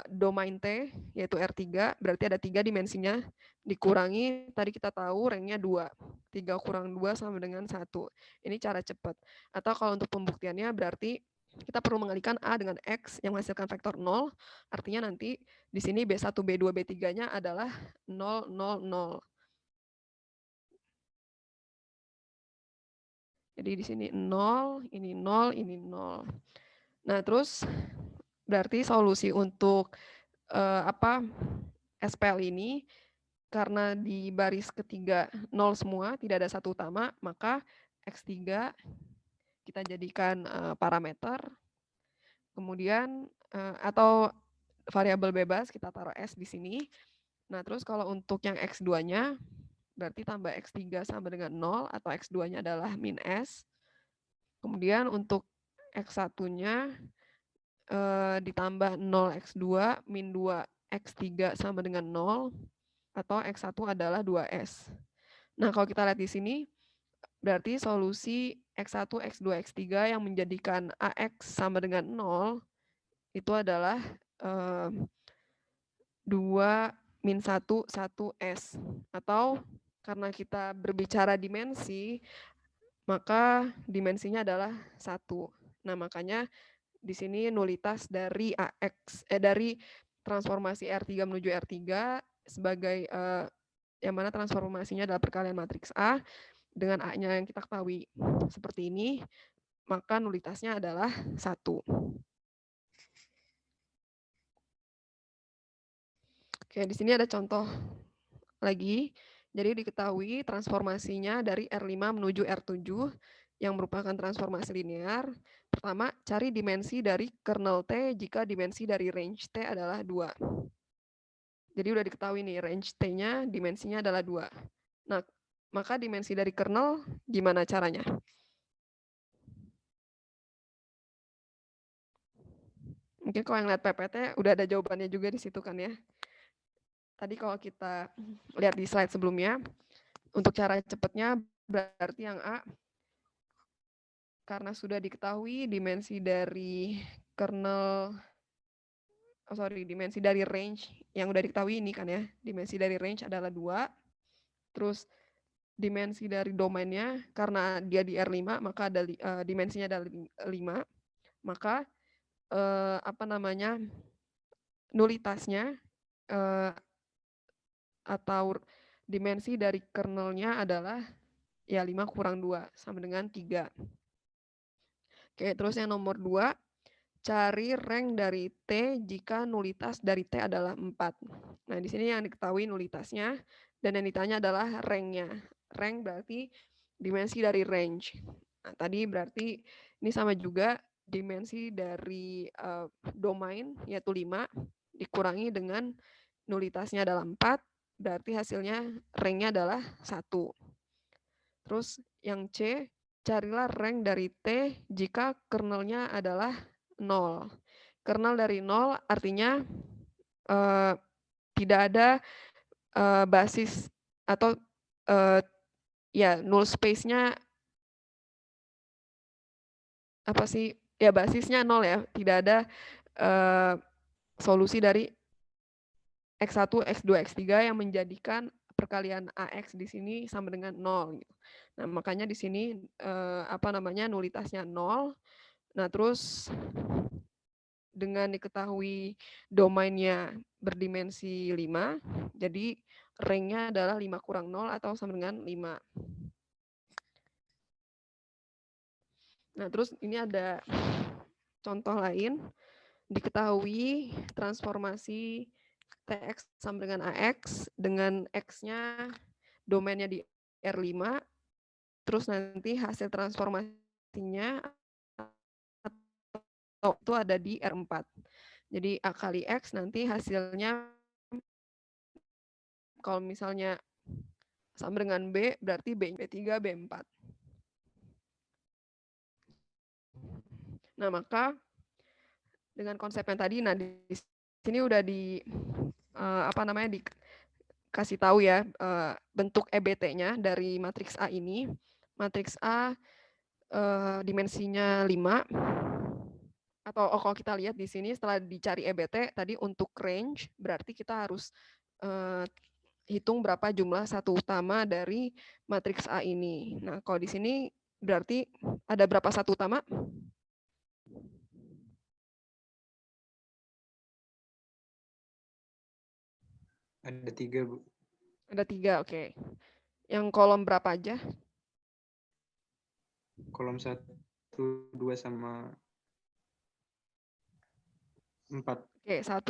domain T, yaitu R3, berarti ada 3 dimensinya, dikurangi, tadi kita tahu rank-nya 2. 3 kurang 2 sama dengan 1. Ini cara cepat. Atau kalau untuk pembuktiannya berarti kita perlu mengalihkan A dengan X yang menghasilkan vektor 0, artinya nanti di sini B1, B2, B3-nya adalah 0, 0, 0. Jadi di sini 0, ini 0, ini 0. Nah, terus berarti solusi untuk SPL ini, karena di baris ketiga 0 semua, tidak ada satu utama, maka X3 kita jadikan parameter, kemudian atau variabel bebas, kita taruh S di sini. Nah, terus kalau untuk yang X2-nya, berarti tambah X3 sama dengan 0, atau X2-nya adalah min S. Kemudian untuk X1-nya ditambah 0x2 min 2x3 sama dengan 0, atau x1 adalah 2s. Nah, kalau kita lihat di sini, berarti solusi x1, x2, x3 yang menjadikan ax sama dengan 0 itu adalah 2 min 1, 1s. Atau karena kita berbicara dimensi, maka dimensinya adalah 1. Nah, makanya di sini nulitas dari dari transformasi R3 menuju R3 sebagai yang mana transformasinya adalah perkalian matriks A dengan A-nya yang kita ketahui seperti ini, maka nulitasnya adalah 1. Oke, di sini ada contoh lagi. Jadi diketahui transformasinya dari R5 menuju R7 yang merupakan transformasi linear. Pertama, cari dimensi dari kernel T jika dimensi dari range T adalah 2. Jadi udah diketahui nih, range T-nya dimensinya adalah 2. Nah, maka dimensi dari kernel gimana caranya? Mungkin kalau yang lihat PPT udah ada jawabannya juga di situ kan ya. Tadi kalau kita lihat di slide sebelumnya, untuk cara cepatnya berarti yang A, karena sudah diketahui dimensi dari kernel, dimensi dari range yang udah diketahui ini kan ya, dimensi dari range adalah 2, terus dimensi dari domainnya, karena dia di R5, maka ada dimensinya adalah 5, maka nulitasnya atau dimensi dari kernelnya adalah ya 5 kurang 2 sama dengan 3. Oke, terus yang nomor 2, cari rank dari T jika nulitas dari T adalah 4. Nah, di sini yang diketahui nulitasnya dan yang ditanya adalah rank-nya. Rank berarti dimensi dari range. Nah, tadi berarti ini sama juga dimensi dari domain yaitu 5 dikurangi dengan nulitasnya adalah 4, berarti hasilnya rank-nya adalah 1. Terus yang C, carilah rank dari T jika kernelnya adalah 0. Kernel dari 0 artinya tidak ada basis atau ya null space-nya apa sih? Ya basisnya 0 ya, tidak ada solusi dari X1, X2, X3 yang menjadikan perkalian AX di sini sama dengan 0. Nah, makanya di sini nulitasnya 0. Nah, terus dengan diketahui domainnya berdimensi 5, jadi rank-nya adalah 5 kurang 0 atau sama dengan 5. Nah, terus ini ada contoh lain. Diketahui transformasi TX sama dengan AX, dengan X-nya domainnya di R5, terus nanti hasil transformasinya itu ada di R4. Jadi A kali X nanti hasilnya kalau misalnya sama dengan B, berarti B3, B4. Nah, maka dengan konsep yang tadi, nah di sini udah dikasih tahu ya bentuk EBT-nya dari matriks A ini. Matriks A dimensinya 5, atau kalau kita lihat di sini setelah dicari EBT tadi untuk range berarti kita harus hitung berapa jumlah satu utama dari matriks A ini. Nah, kalau di sini berarti ada berapa satu utama? Ada 3, Bu. Ada 3, oke. Yang kolom berapa aja? Kolom 1, 2, sama 4. Oke, 1,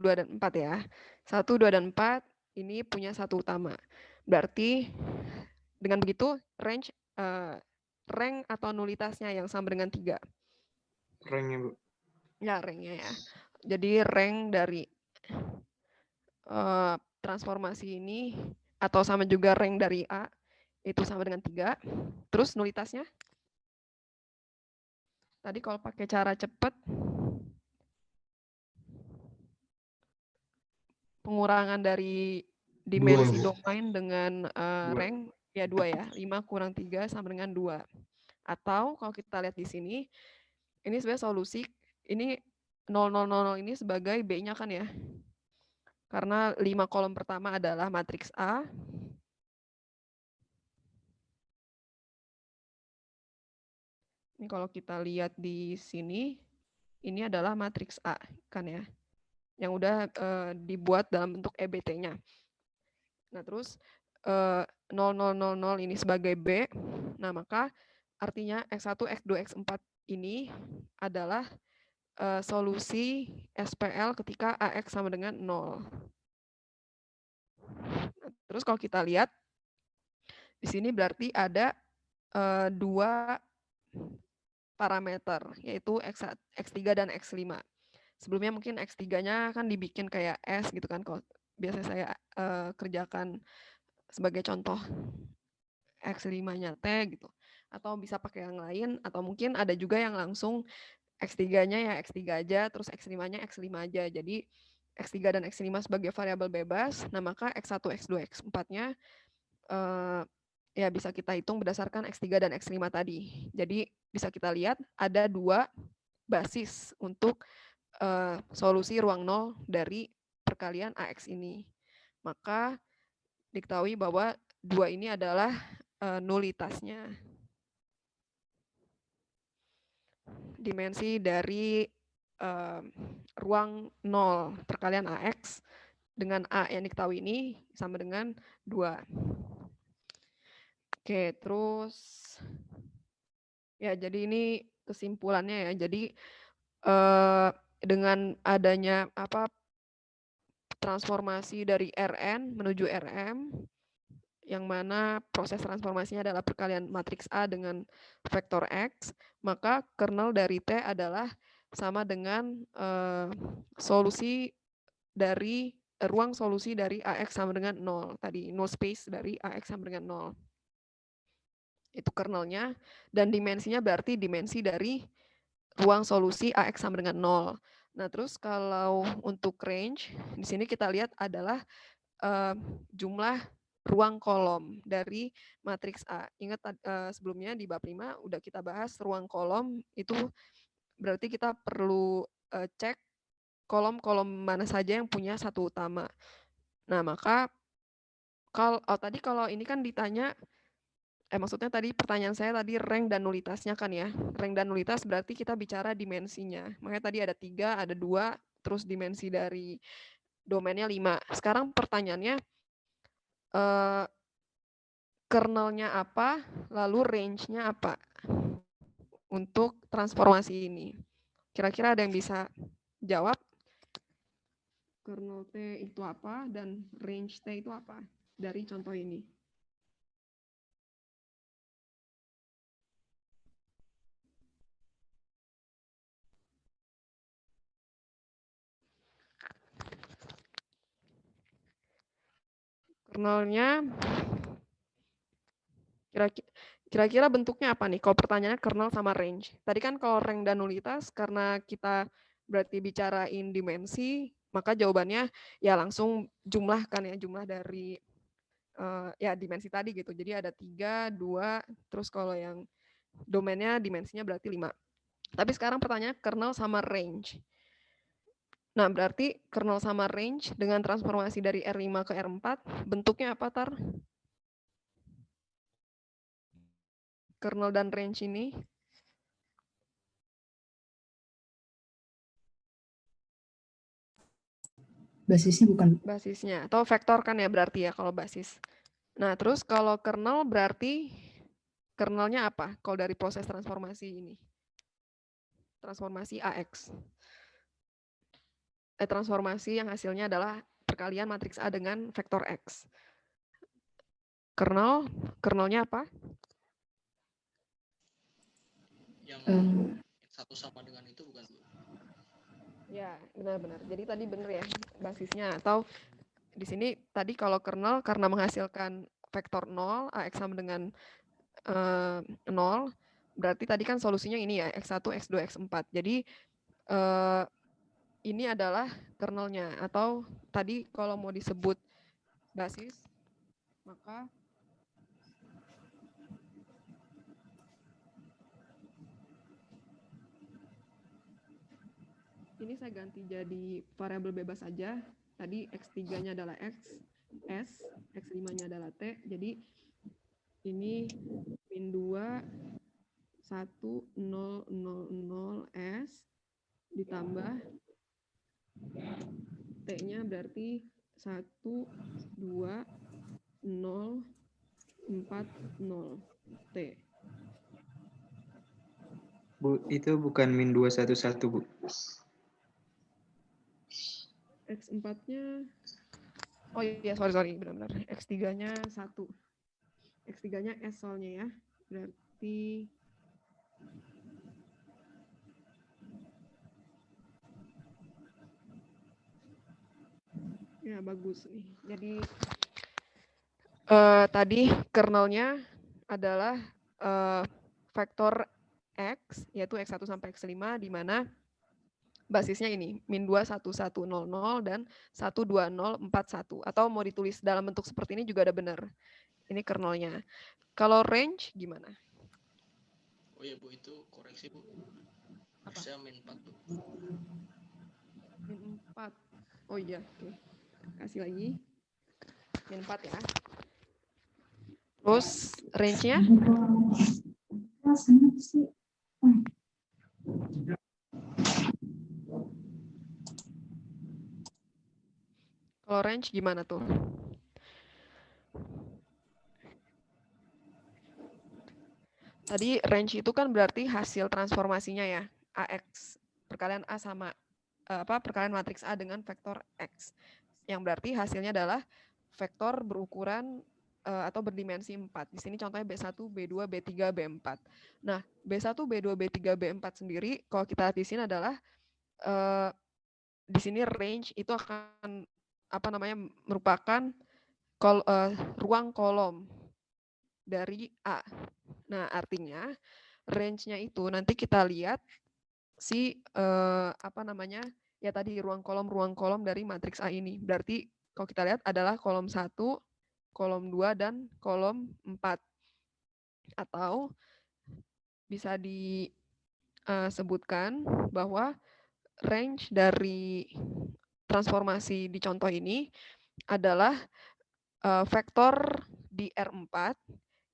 2, dan 4 ya. 1, 2, dan 4 ini punya satu utama. Berarti dengan begitu range rank atau nulitasnya yang sama dengan 3. Ranknya, Bu. Ya, ranknya ya. Jadi rank dari transformasi ini atau sama juga rank dari A itu sama dengan 3. Terus nulitasnya? Tadi kalau pakai cara cepat pengurangan dari dimensi 2, Bu. domain dengan 2. rank ya 2 ya. 5 kurang 3 sama dengan 2. Atau kalau kita lihat di sini ini sebenarnya solusi ini 0000 ini sebagai B-nya kan ya. Karena 5 kolom pertama adalah matriks A. Ini kalau kita lihat di sini, ini adalah matriks A kan ya. Yang udah dibuat dalam bentuk EBT-nya. Nah, terus 0000 ini sebagai B. Nah, maka artinya X1, X2, X4 ini adalah solusi SPL ketika AX sama dengan 0. Terus kalau kita lihat di sini berarti ada 2 parameter yaitu X3 dan X5. Sebelumnya mungkin X3-nya kan dibikin kayak S gitu kan, kalau biasa saya kerjakan sebagai contoh X5-nya T gitu. Atau bisa pakai yang lain atau mungkin ada juga yang langsung X3-nya ya X3 aja, terus X5-nya X5 aja. Jadi X3 dan X5 sebagai variabel bebas, nah maka X1, X2, X4-nya ya bisa kita hitung berdasarkan X3 dan X5 tadi. Jadi bisa kita lihat ada 2 basis untuk solusi ruang 0 dari perkalian AX ini. Maka diketahui bahwa 2 ini adalah nulitasnya. Dimensi dari ruang 0 perkalian AX dengan A yang diketahui ini sama dengan 2. Oke, terus ya jadi ini kesimpulannya ya. Jadi dengan adanya transformasi dari Rn menuju Rm yang mana proses transformasinya adalah perkalian matriks A dengan vektor X, maka kernel dari T adalah sama dengan solusi dari ruang solusi dari AX sama dengan 0. Tadi null space dari AX sama dengan 0. Itu kernelnya, dan dimensinya berarti dimensi dari ruang solusi AX sama dengan 0. Nah, terus kalau untuk range, di sini kita lihat adalah jumlah ruang kolom dari matriks A. Ingat sebelumnya di bab 5 udah kita bahas ruang kolom itu berarti kita perlu cek kolom-kolom mana saja yang punya satu utama. Nah, maka tadi kalau ini kan ditanya maksudnya tadi pertanyaan saya tadi rank dan nulitasnya kan ya. Rank dan nulitas berarti kita bicara dimensinya. Makanya tadi ada 3, ada 2, terus dimensi dari domainnya 5. Sekarang pertanyaannya kernelnya apa, lalu range-nya apa untuk transformasi ini. Kira-kira ada yang bisa jawab? Kernel T itu apa dan range T itu apa dari contoh ini? Kernelnya kira-kira bentuknya apa nih? Kalau pertanyaannya kernel sama range. Tadi kan kalau rank dan nulitas karena kita berarti bicarain dimensi, maka jawabannya ya langsung jumlah kan ya, jumlah dari ya dimensi tadi gitu. Jadi ada 3, 2, terus kalau yang domainnya dimensinya berarti 5. Tapi sekarang pertanyaan kernel sama range. Nah, berarti kernel sama range dengan transformasi dari R5 ke R4, bentuknya apa, Tar? Kernel dan range ini. Basisnya bukan. Basisnya, atau vektor kan ya berarti ya kalau basis. Nah, terus kalau kernel berarti kernelnya apa kalau dari proses transformasi ini? Transformasi AX. Transformasi yang hasilnya adalah perkalian matriks A dengan vektor X. Kernelnya apa? Yang satu sama dengan itu bukan, Bu? Ya, benar-benar. Jadi tadi benar ya basisnya, atau di sini tadi kalau kernel karena menghasilkan vektor 0, AX sama dengan 0, berarti tadi kan solusinya ini ya, X1, X2, X4. Jadi ini adalah kernelnya, atau tadi kalau mau disebut basis, maka ini saya ganti jadi variabel bebas saja. Tadi X3-nya adalah X, S, X5-nya adalah T. Jadi ini min 2, 1, 0, 0, 0, S, ditambah T-nya berarti 1, 2, 0, 4, 0, T. Bu, itu bukan min 211, Bu. X4-nya, oh iya, sorry, benar-benar. X3-nya 1. X3-nya S soalnya ya. Berarti ya bagus nih. Jadi tadi kernelnya adalah vektor X, yaitu X1 sampai X5, di mana basisnya ini, min 2, 1, 1, 0, 0, dan 1, 2, 0, 4, 1. Atau mau ditulis dalam bentuk seperti ini juga ada benar. Ini kernelnya. Kalau range gimana? Oh iya, Bu, itu koreksi, Bu. Harusnya min 4, Bu. Min 4. Oh iya, oke. Kasih lagi. Min 4 ya. Terus range-nya? Kalau range gimana tuh? Tadi range itu kan berarti hasil transformasinya ya, AX. Perkalian A sama perkalian matriks A dengan vektor X. Yang berarti hasilnya adalah vektor berukuran atau berdimensi 4. Di sini contohnya B1, B2, B3, B4. Nah, B1, B2, B3, B4 sendiri kalau kita lihat di sini adalah di sini range itu akan merupakan ruang kolom dari A. Nah, artinya range-nya itu nanti kita lihat si ya tadi ruang kolom dari matriks A ini. Berarti kalau kita lihat adalah kolom 1, kolom 2, dan kolom 4. Atau bisa disebutkan bahwa range dari transformasi di contoh ini adalah vektor di R4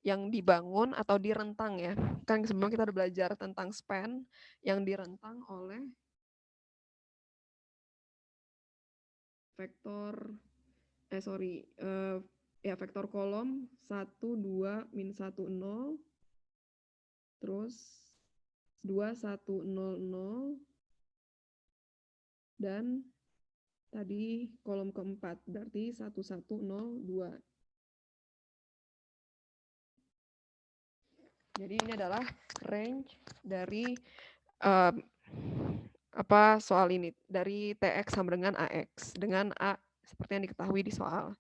yang dibangun atau direntang ya. Kan sebelumnya kita udah belajar tentang span yang direntang oleh vektor vektor kolom 1, 2, min 1, 0, terus 2, 1, 0, 0, dan tadi kolom keempat, berarti 1, 1, 0, 2. Jadi ini adalah range dari soal ini, dari TX sama dengan AX, dengan A seperti yang diketahui di soal.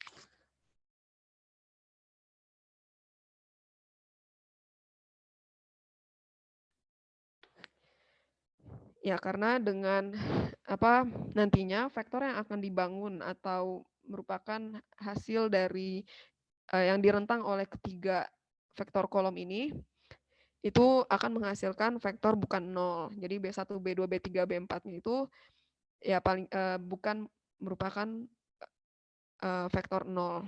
Ya, karena dengan nantinya vektor yang akan dibangun atau merupakan hasil dari yang direntang oleh ketiga vektor kolom ini itu akan menghasilkan vektor bukan 0. Jadi B1, B2, B3, B4-nya itu ya paling bukan merupakan vektor 0.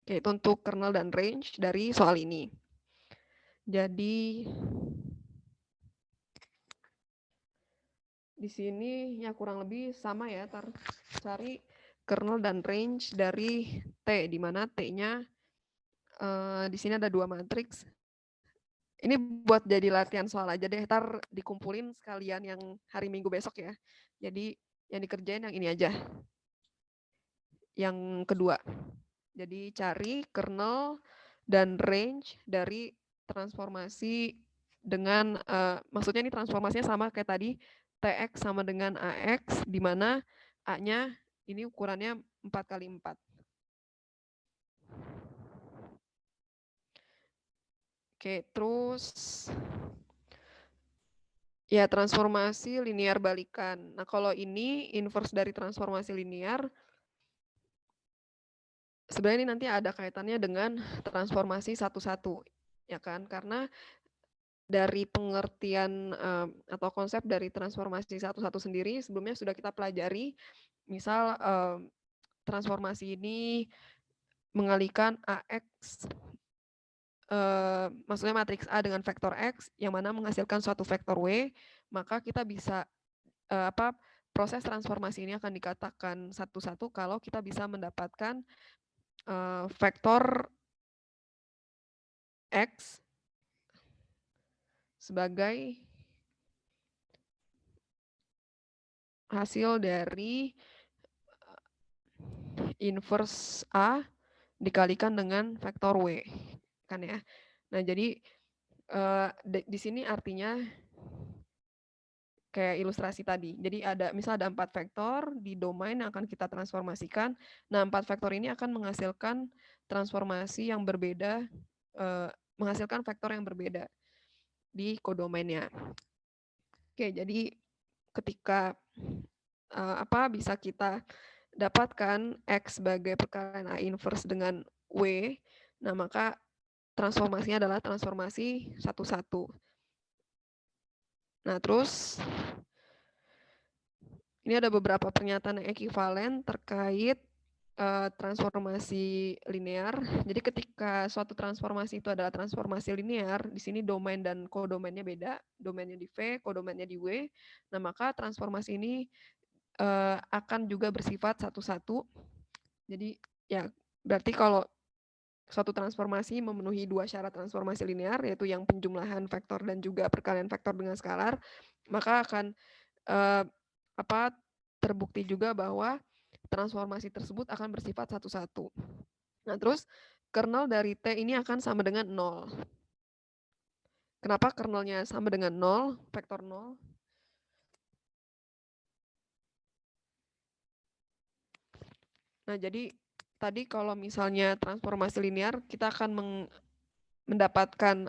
Oke, itu untuk kernel dan range dari soal ini. Jadi di sini ya kurang lebih sama ya, cari kernel dan range dari T, di mana T-nya di sini ada 2 matriks. Ini buat jadi latihan soal aja deh, ntar dikumpulin sekalian yang hari Minggu besok ya. Jadi yang dikerjain yang ini aja. Yang kedua. Jadi cari kernel dan range dari transformasi dengan, maksudnya ini transformasinya sama kayak tadi, TX sama dengan AX, di mana A-nya ini ukurannya 4x4. Oke, terus ya transformasi linear balikan. Nah, kalau ini inverse dari transformasi linear, sebenarnya ini nanti ada kaitannya dengan transformasi satu-satu, ya kan? Karena dari pengertian atau konsep dari transformasi satu-satu sendiri sebelumnya sudah kita pelajari. Misal transformasi ini mengalihkan AX, maksudnya matriks A dengan vektor X yang mana menghasilkan suatu vektor W, maka kita bisa proses transformasi ini akan dikatakan satu-satu kalau kita bisa mendapatkan vektor X sebagai hasil dari inverse A dikalikan dengan vektor W, kan ya. Nah, jadi di sini artinya kayak ilustrasi tadi. Jadi misal ada 4 vektor di domain yang akan kita transformasikan. Nah, 4 vektor ini akan menghasilkan transformasi yang berbeda, menghasilkan vektor yang berbeda di kodomainnya. Oke, jadi ketika bisa kita dapatkan X sebagai perkalian A inverse dengan W, nah maka transformasinya adalah transformasi satu-satu. Nah, terus ini ada beberapa pernyataan yang ekivalen terkait transformasi linear. Jadi ketika suatu transformasi itu adalah transformasi linear, di sini domain dan kodomainnya beda, domainnya di V, kodomainnya di W. Nah, maka transformasi ini akan juga bersifat satu-satu. Jadi ya berarti kalau suatu transformasi memenuhi 2 syarat transformasi linear, yaitu yang penjumlahan vektor dan juga perkalian vektor dengan skalar, maka akan terbukti juga bahwa transformasi tersebut akan bersifat satu-satu. Nah, terus kernel dari T ini akan sama dengan 0. Kenapa kernelnya sama dengan 0, vektor 0? Nah, jadi tadi kalau misalnya transformasi linear, kita akan mendapatkan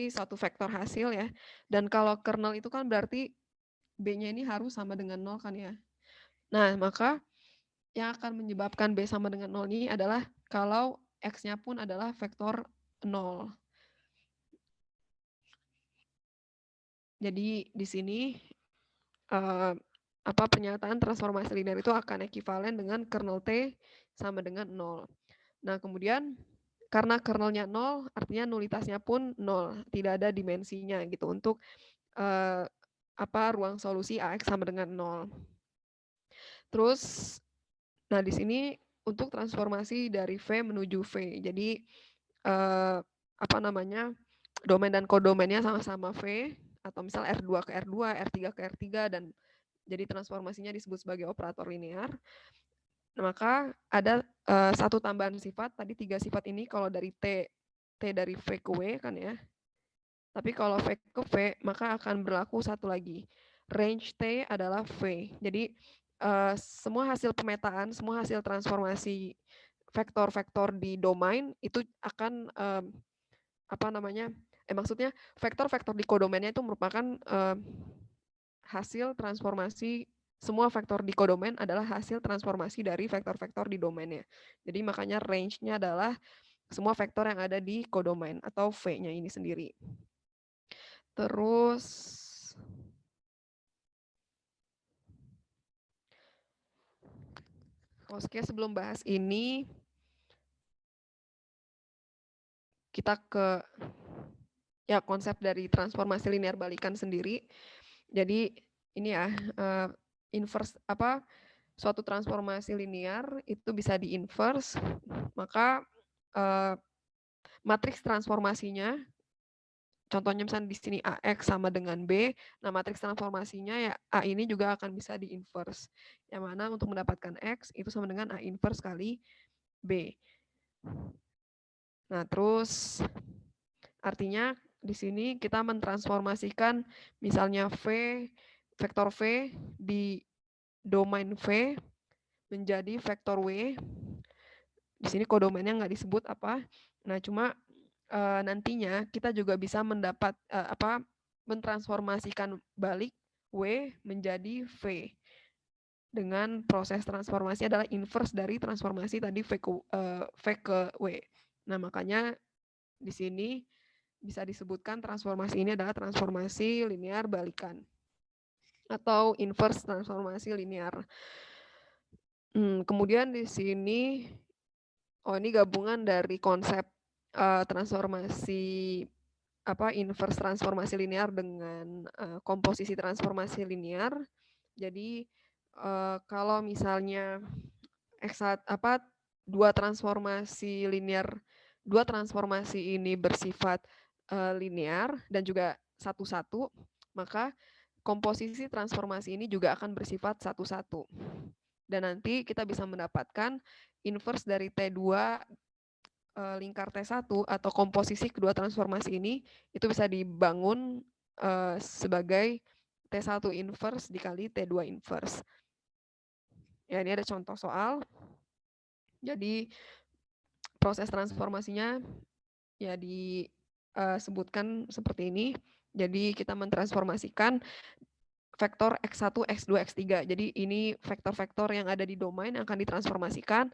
satu vektor hasil ya. Dan kalau kernel itu kan berarti B-nya ini harus sama dengan 0 kan ya. Nah, maka yang akan menyebabkan B sama dengan 0 ini adalah kalau X-nya pun adalah vektor 0. Jadi di sini pernyataan transformasi linear itu akan ekivalen dengan kernel T sama dengan 0. Nah, kemudian karena kernelnya 0, artinya nulitasnya pun 0, tidak ada dimensinya gitu untuk ruang solusi AX sama dengan 0. Terus nah di sini untuk transformasi dari V menuju V. Jadi domain dan kodomainnya sama-sama V, atau misal R2 ke R2, R3 ke R3, dan jadi transformasinya disebut sebagai operator linear. Nah, maka ada satu tambahan sifat, tadi 3 sifat ini kalau dari T dari V ke W kan ya. Tapi kalau V ke V, maka akan berlaku satu lagi. Range T adalah V. Jadi semua hasil pemetaan, semua hasil transformasi vektor-vektor di domain itu akan maksudnya vektor-vektor di kodomainnya itu merupakan hasil transformasi semua vektor di kodomain adalah hasil transformasi dari vektor-vektor di domainnya. Jadi makanya range-nya adalah semua vektor yang ada di kodomain atau V-nya ini sendiri. Terus oke, sebelum bahas ini kita ke ya konsep dari transformasi linear balikan sendiri. Jadi ini ya inverse suatu transformasi linear itu bisa di-inverse, maka matriks transformasinya, contohnya misalnya di sini AX sama dengan B, nah matriks transformasinya ya A ini juga akan bisa di-inverse, yang mana untuk mendapatkan X itu sama dengan A inverse kali B. Nah terus artinya di sini kita mentransformasikan misalnya vektor V di domain V menjadi vektor W. Di sini kodomainnya nggak disebut apa. Nah, cuma nantinya kita juga bisa mendapat mentransformasikan balik W menjadi V. Dengan proses transformasi adalah inverse dari transformasi tadi V ke W. Nah, makanya di sini bisa disebutkan transformasi ini adalah transformasi linear balikan atau inverse transformasi linear. Kemudian di sini, ini gabungan dari konsep transformasi inverse transformasi linear dengan komposisi transformasi linear. Jadi kalau misalnya dua transformasi ini bersifat linear dan juga satu-satu, maka komposisi transformasi ini juga akan bersifat satu-satu. Dan nanti kita bisa mendapatkan inverse dari T2 lingkar T1 atau komposisi kedua transformasi ini itu bisa dibangun sebagai T1 inverse dikali T2 inverse. Ya, ini ada contoh soal. Jadi proses transformasinya ya disebutkan seperti ini. Jadi kita mentransformasikan vektor X1, X2, X3. Jadi ini vektor-vektor yang ada di domain yang akan ditransformasikan.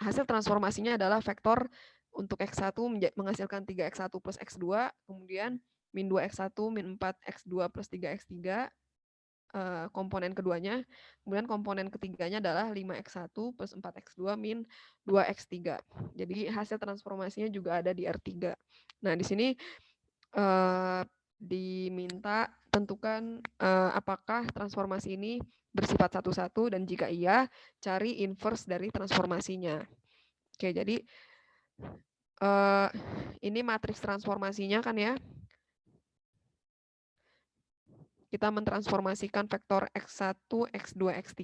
Hasil transformasinya adalah vektor untuk X1 menghasilkan 3X1 plus X2, kemudian min 2X1, min 4X2 plus 3X3, komponen keduanya. Kemudian komponen ketiganya adalah 5X1 plus 4X2 min 2X3. Jadi hasil transformasinya juga ada di R3. Nah, di sini diminta tentukan apakah transformasi ini bersifat satu-satu dan jika iya, cari inverse dari transformasinya. Oke, jadi ini matriks transformasinya kan ya. Kita mentransformasikan vektor X1, X2, X3.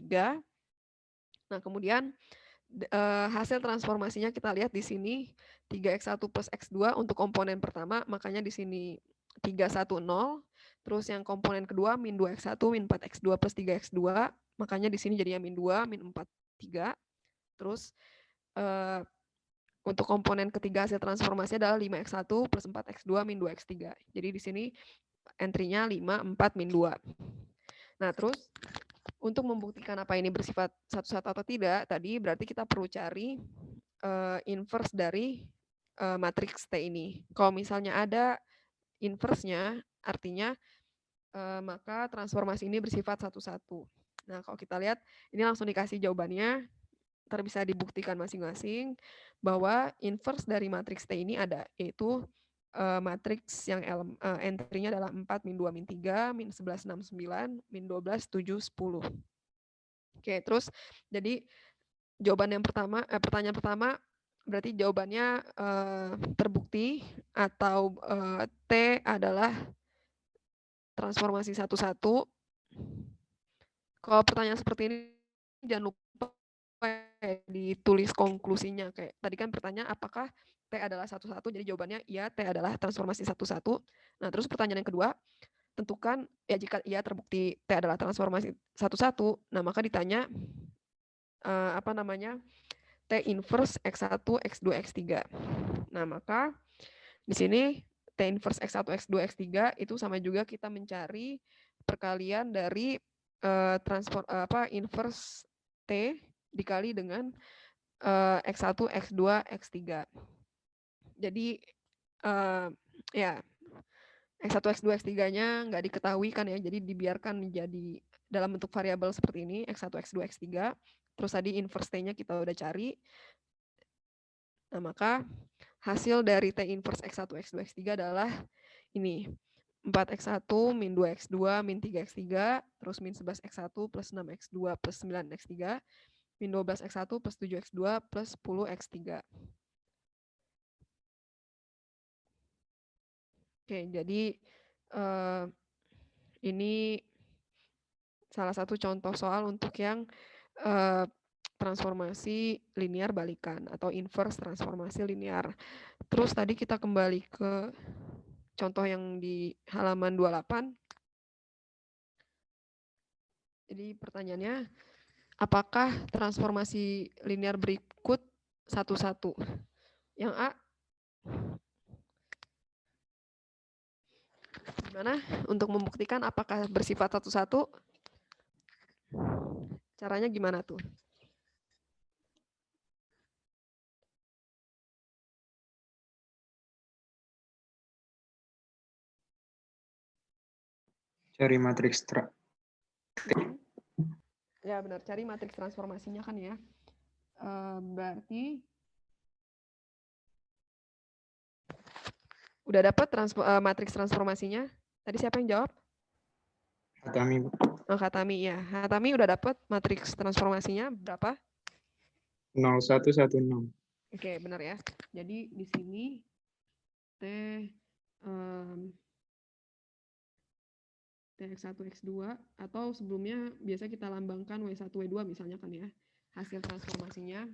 Nah, kemudian hasil transformasinya kita lihat di sini 3X1 plus X2 untuk komponen pertama, makanya di sini 310. Terus yang komponen kedua min 2X1, min 4X2 plus 3X2, makanya di sini jadinya min 2, min 4, 3. Terus untuk komponen ketiga hasil transformasi adalah 5X1 plus 4X2 min 2X3. Jadi di sini entry-nya 5, 4, min 2. Nah, terus untuk membuktikan apa ini bersifat satu-satu atau tidak, tadi berarti kita perlu cari inverse dari matriks T ini. Kalau misalnya ada inverse-nya, artinya maka transformasi ini bersifat satu-satu. Nah, kalau kita lihat, ini langsung dikasih jawabannya, ntar bisa dibuktikan masing-masing, bahwa inverse dari matriks T ini ada, yaitu matriks yang entry-nya adalah 4, min 2, min 3, min 11, 6, 9, min 12, 7, 10. Oke, terus jadi jawaban yang pertama, pertanyaan pertama, berarti jawabannya terbukti atau T adalah transformasi satu-satu. Kalau pertanyaan seperti ini, jangan lupa ditulis konklusinya. Kayak tadi kan pertanyaan apakah T adalah satu-satu, jadi jawabannya iya, T adalah transformasi satu-satu. Nah, terus pertanyaan yang kedua, tentukan ya jika iya terbukti T adalah transformasi satu-satu, nah maka ditanya T inverse X1, X2, X3. Nah, maka di sini T inverse X1, X2, X3 itu sama juga kita mencari perkalian dari inverse T dikali dengan X1, X2, X3. Jadi ya X1, X2, X3-nya nggak diketahui kan ya, jadi dibiarkan menjadi dalam bentuk variabel seperti ini, X1, X2, X3. Terus tadi inverse T-nya kita udah cari. Nah, maka hasil dari T inverse X1, X2, X3 adalah ini. 4X1 min 2X2 min 3X3, terus min 11X1 plus 6X2 plus 9X3, min 12X1 plus 7X2 plus 10X3. Oke, jadi ini salah satu contoh soal untuk yang transformasi linear balikan atau inverse transformasi linear. Terus tadi kita kembali ke contoh yang di halaman 28. Jadi pertanyaannya, apakah transformasi linear berikut satu-satu? Yang A, gimana untuk membuktikan apakah bersifat satu-satu? Caranya gimana tuh? Cari matriks Ya benar, cari matriks transformasinya kan ya. Berarti udah dapat matriks transformasinya? Tadi siapa yang jawab? Hatami, Bu. Oh, Hatami ya. Hatami udah dapat matriks transformasinya berapa? 0110. Oke, benar ya. Jadi di sini T X1, X2, atau sebelumnya biasa kita lambangkan W1, W2 misalnya kan ya. Hasil transformasinya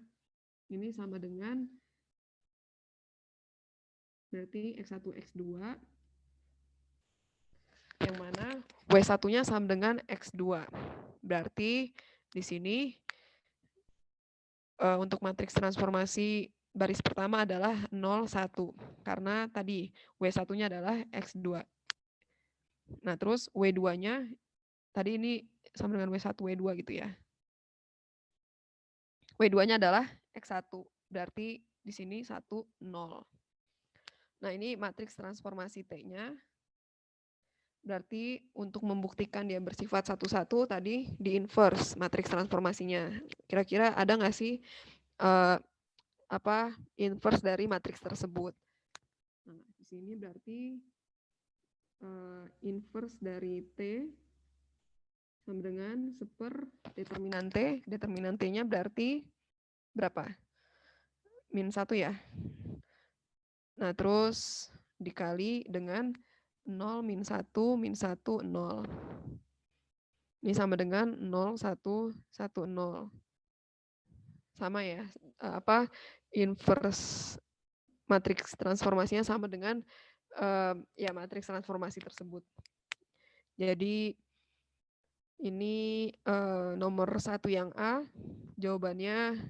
ini sama dengan berarti X1, X2, yang mana W1-nya sama dengan X2. Berarti di sini untuk matriks transformasi baris pertama adalah 0, 1. Karena tadi W1-nya adalah X2. Nah, terus W2-nya tadi ini sama dengan W1, W2 gitu ya. W2-nya adalah X1. Berarti di sini 1, 0. Nah, ini matriks transformasi T-nya. Berarti untuk membuktikan dia bersifat satu-satu tadi di inverse matriks transformasinya. Kira-kira ada nggak sih inverse dari matriks tersebut? Nah, di sini berarti inverse dari T sama dengan seper determinan T. Determinan T-nya berarti berapa? Min 1 ya. Nah, terus dikali dengan 0, min 1, min 1, 0. Ini sama dengan 0, 1, 1, 0. Sama ya, inverse matriks transformasinya sama dengan ya matriks transformasi tersebut. Jadi ini nomor 1 yang A, jawabannya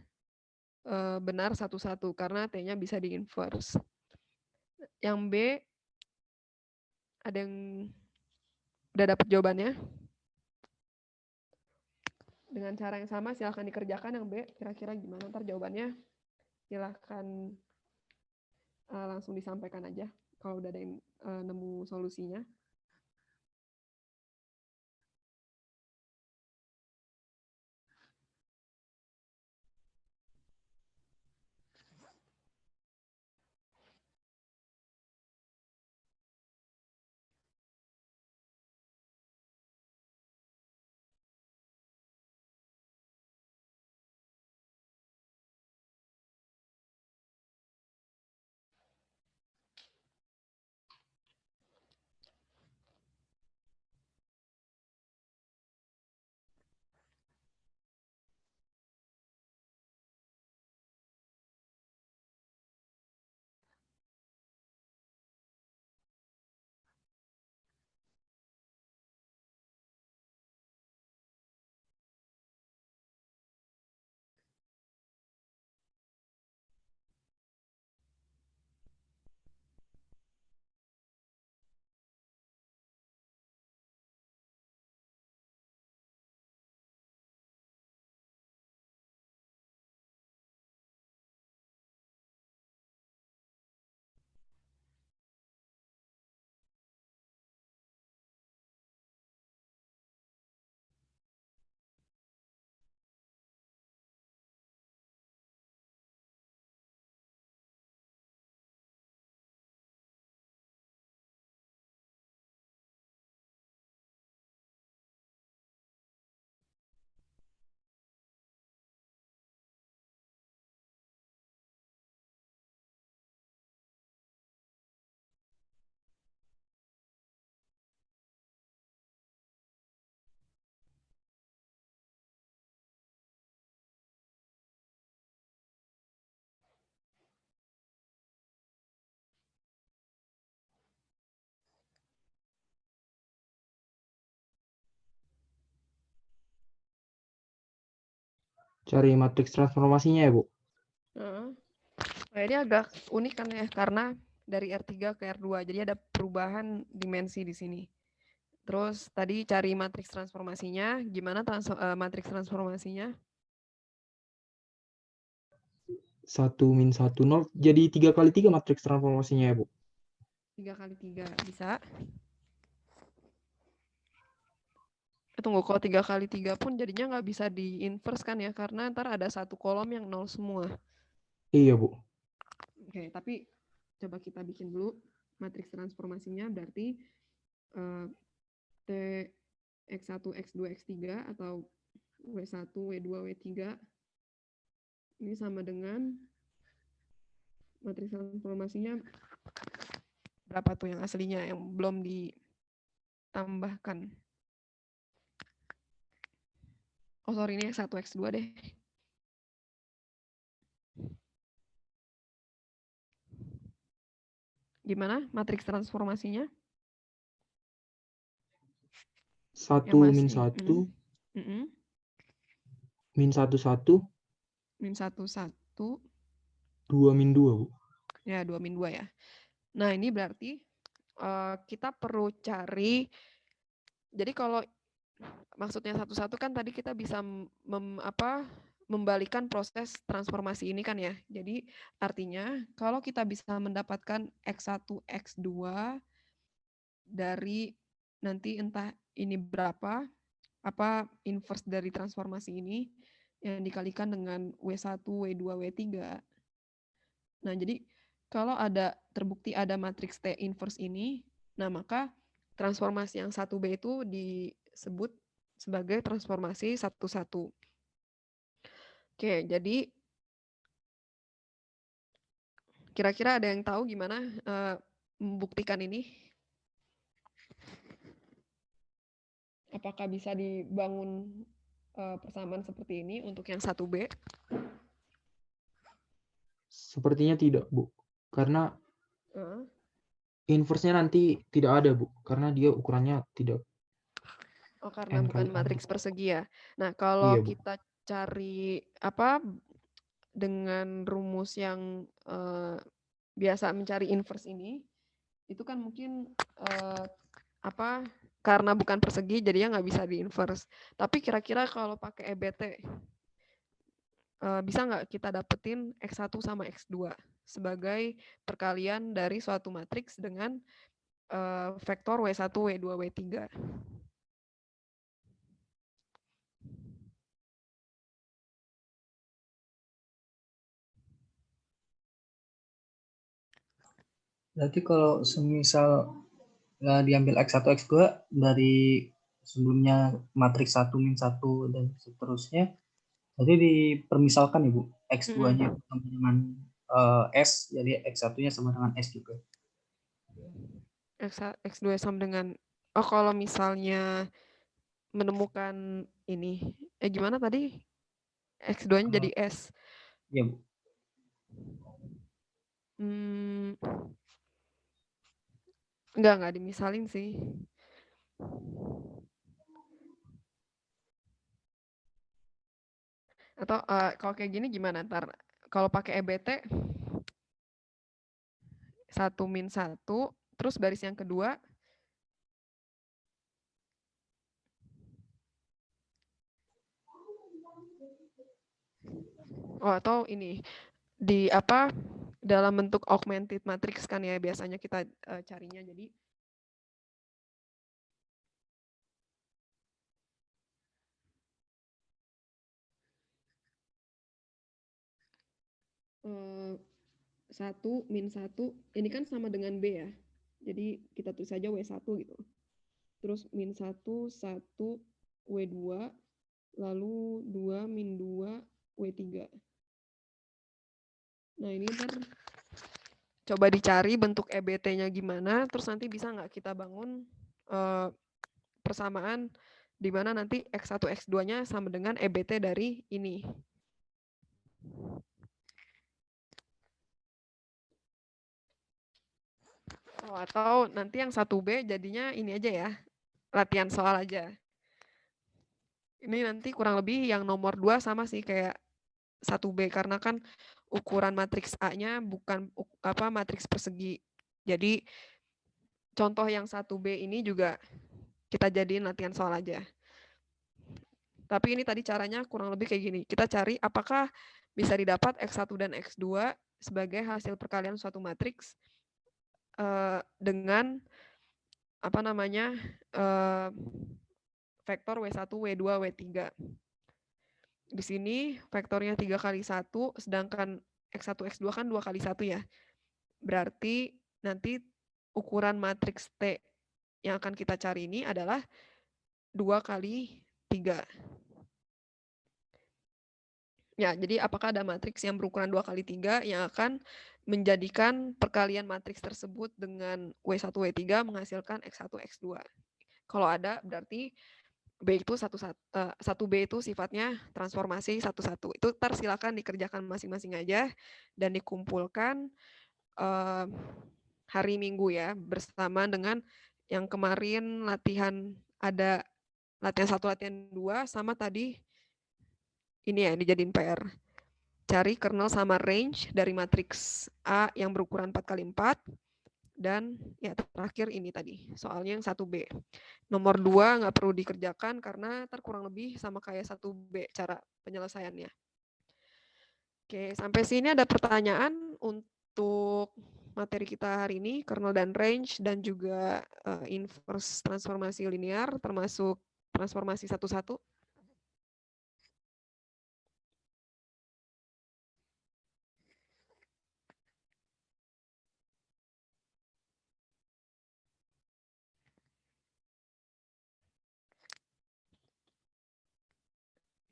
benar satu-satu karena T-nya bisa di-inverse. Yang B, ada yang udah dapat jawabannya? Dengan cara yang sama silahkan dikerjakan yang B. Kira-kira gimana ntar jawabannya? Silahkan langsung disampaikan aja kalau udah ada yang nemu solusinya. Cari matriks transformasinya ya, Bu? Nah, ini agak unik kan ya, karena dari R3 ke R2, jadi ada perubahan dimensi di sini. Terus tadi cari matriks transformasinya, gimana matriks transformasinya? 1 min 1, 0. Jadi 3 kali 3 matriks transformasinya ya, Bu? 3 kali 3, bisa. Tunggu, kalau 3 kali 3 pun jadinya nggak bisa di-inverse kan ya, karena ntar ada satu kolom yang 0 semua. Iya, Bu. Oke, tapi coba kita bikin dulu matriks transformasinya, berarti T X1, X2, X3 atau W1, W2, W3 ini sama dengan matriks transformasinya berapa tuh yang aslinya yang belum ditambahkan. Oh sorry, ini X1, X2 deh. Gimana matriks transformasinya? 1 min 1, min 1, 1. Min 1, 1. 2 min 2, Bu. Ya, 2 min 2 ya. Nah, ini berarti kita perlu cari, jadi kalau maksudnya satu-satu kan tadi kita bisa membalikan proses transformasi ini kan ya. Jadi artinya kalau kita bisa mendapatkan X1, X2 dari nanti entah ini berapa, apa inverse dari transformasi ini yang dikalikan dengan W1, W2, W3. Nah, jadi kalau terbukti ada matriks T inverse ini, nah maka transformasi yang 1B itu disebut sebagai transformasi 1-1. Oke, jadi kira-kira ada yang tahu gimana membuktikan ini? Apakah bisa dibangun persamaan seperti ini untuk yang 1B? Sepertinya tidak, Bu. Karena inverse-nya nanti tidak ada, Bu. Karena dia ukurannya tidak. Oh, karena bukan matriks persegi ya. Nah, Iya, kalau Bu. kita cari dengan rumus yang biasa mencari inverse ini, itu kan mungkin karena bukan persegi jadinya nggak bisa di-inverse. Tapi kira-kira kalau pakai EBT, bisa nggak kita dapetin X1 sama X2 sebagai perkalian dari suatu matriks dengan vektor W1, W2, W3? Berarti kalau semisal diambil X1, X2 dari sebelumnya matriks 1 min 1 dan seterusnya, jadi dipermisalkan Ibu, X2-nya sama dengan S, jadi X1-nya sama dengan S juga. X2 sama dengan, kalau misalnya menemukan ini, gimana tadi? X2-nya jadi S. Iya, Bu. Enggak dimisalin sih. Atau kalau kayak gini gimana ntar? Kalau pakai EBT 1 min 1, terus baris yang kedua atau ini dalam bentuk augmented matrix kan ya biasanya kita carinya. Jadi satu min 1 ini kan sama dengan B ya. Jadi kita tulis saja W1 gitu. Terus min 1, 1, W2, lalu 2 min 2, W3. Nah ini ntar coba dicari bentuk EBT-nya gimana, terus nanti bisa nggak kita bangun persamaan di mana nanti X1, X2-nya sama dengan EBT dari ini. Atau nanti yang 1B jadinya ini aja ya, latihan soal aja. Ini nanti kurang lebih yang nomor 2 sama sih kayak 1B karena kan ukuran matriks A-nya bukan matriks persegi. Jadi contoh yang 1B ini juga kita jadiin latihan soal aja. Tapi ini tadi caranya kurang lebih kayak gini. Kita cari apakah bisa didapat X1 dan X2 sebagai hasil perkalian suatu matriks dengan vektor W1, W2, W3. Di sini vektornya 3 kali 1, sedangkan X1, X2 kan 2 kali 1 ya. Berarti nanti ukuran matriks T yang akan kita cari ini adalah 2 kali 3. Ya, jadi apakah ada matriks yang berukuran 2 kali 3 yang akan menjadikan perkalian matriks tersebut dengan W1, W3 menghasilkan X1, X2. Kalau ada, berarti B itu 1B itu sifatnya transformasi 1-1. Itu silakan dikerjakan masing-masing aja dan dikumpulkan hari Minggu ya, bersama dengan yang kemarin latihan ada latihan 1, latihan 2, sama tadi ini ya dijadiin PR. Cari kernel sama range dari matriks A yang berukuran 4 kali 4. Dan ya terakhir ini tadi, soalnya yang 1B. Nomor 2 nggak perlu dikerjakan karena kurang lebih sama kayak 1B cara penyelesaiannya. Oke, sampai sini ada pertanyaan untuk materi kita hari ini, kernel dan range, dan juga inverse transformasi linear, termasuk transformasi 1-1.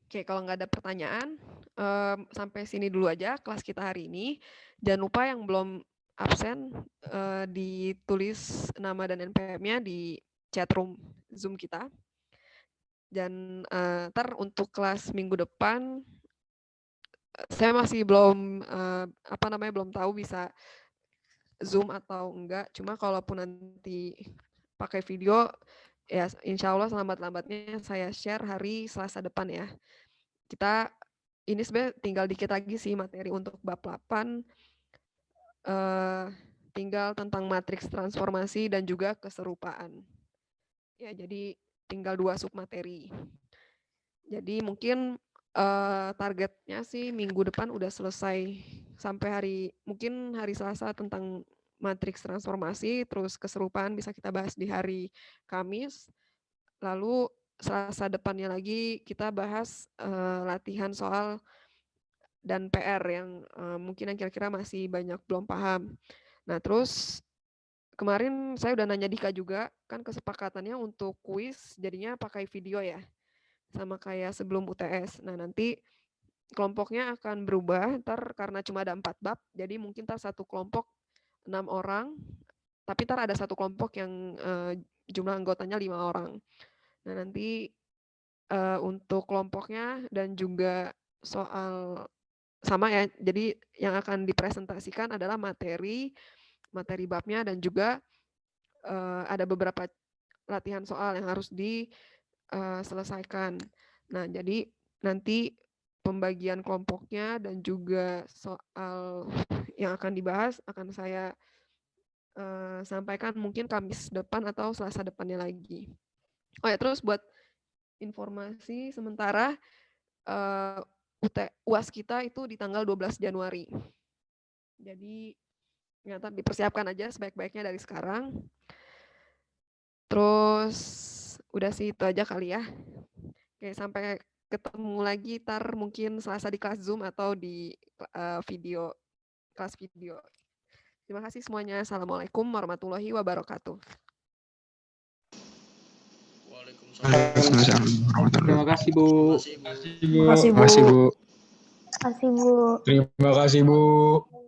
Oke, kalau nggak ada pertanyaan, sampai sini dulu aja kelas kita hari ini. Jangan lupa yang belum absen, ditulis nama dan NPM-nya di chat room Zoom kita. Dan ntar untuk kelas minggu depan, saya masih belum belum tahu bisa Zoom atau enggak. Cuma kalaupun nanti pakai video, ya insya Allah selambat-lambatnya saya share hari Selasa depan ya. Kita ini sebenarnya tinggal dikit lagi sih materi untuk bab 8. Tinggal tentang matriks transformasi dan juga keserupaan. Ya, jadi tinggal 2 submateri. Jadi mungkin targetnya sih minggu depan udah selesai sampai mungkin hari Selasa tentang matriks transformasi, terus keserupaan bisa kita bahas di hari Kamis. Lalu Selasa depannya lagi kita bahas latihan soal dan PR yang mungkin yang kira-kira masih banyak belum paham. Nah, terus kemarin saya udah nanya Dika juga, kan kesepakatannya untuk kuis jadinya pakai video ya, sama kayak sebelum UTS. Nah, nanti kelompoknya akan berubah, karena cuma ada 4 bab, jadi mungkin satu kelompok 6 orang, tapi ada satu kelompok yang jumlah anggotanya 5 orang. Nah, nanti untuk kelompoknya dan juga soal sama ya, jadi yang akan dipresentasikan adalah materi babnya dan juga ada beberapa latihan soal yang harus diselesaikan. Nah, jadi nanti pembagian kelompoknya dan juga soal yang akan dibahas akan saya sampaikan mungkin Kamis depan atau Selasa depannya lagi. Oh ya, terus buat informasi sementara UAS kita itu di tanggal 12 Januari. Jadi dipersiapkan aja sebaik-baiknya dari sekarang. Terus udah sih itu aja kali ya. Oke, sampai ketemu lagi mungkin Selasa di kelas Zoom atau di kelas video. Terima kasih semuanya. Assalamualaikum warahmatullahi wabarakatuh. Waalaikumsalam. Terima kasih, Bu. Terima kasih, Bu. Terima kasih, Bu. Terima kasih, Bu. Terima kasih, Bu.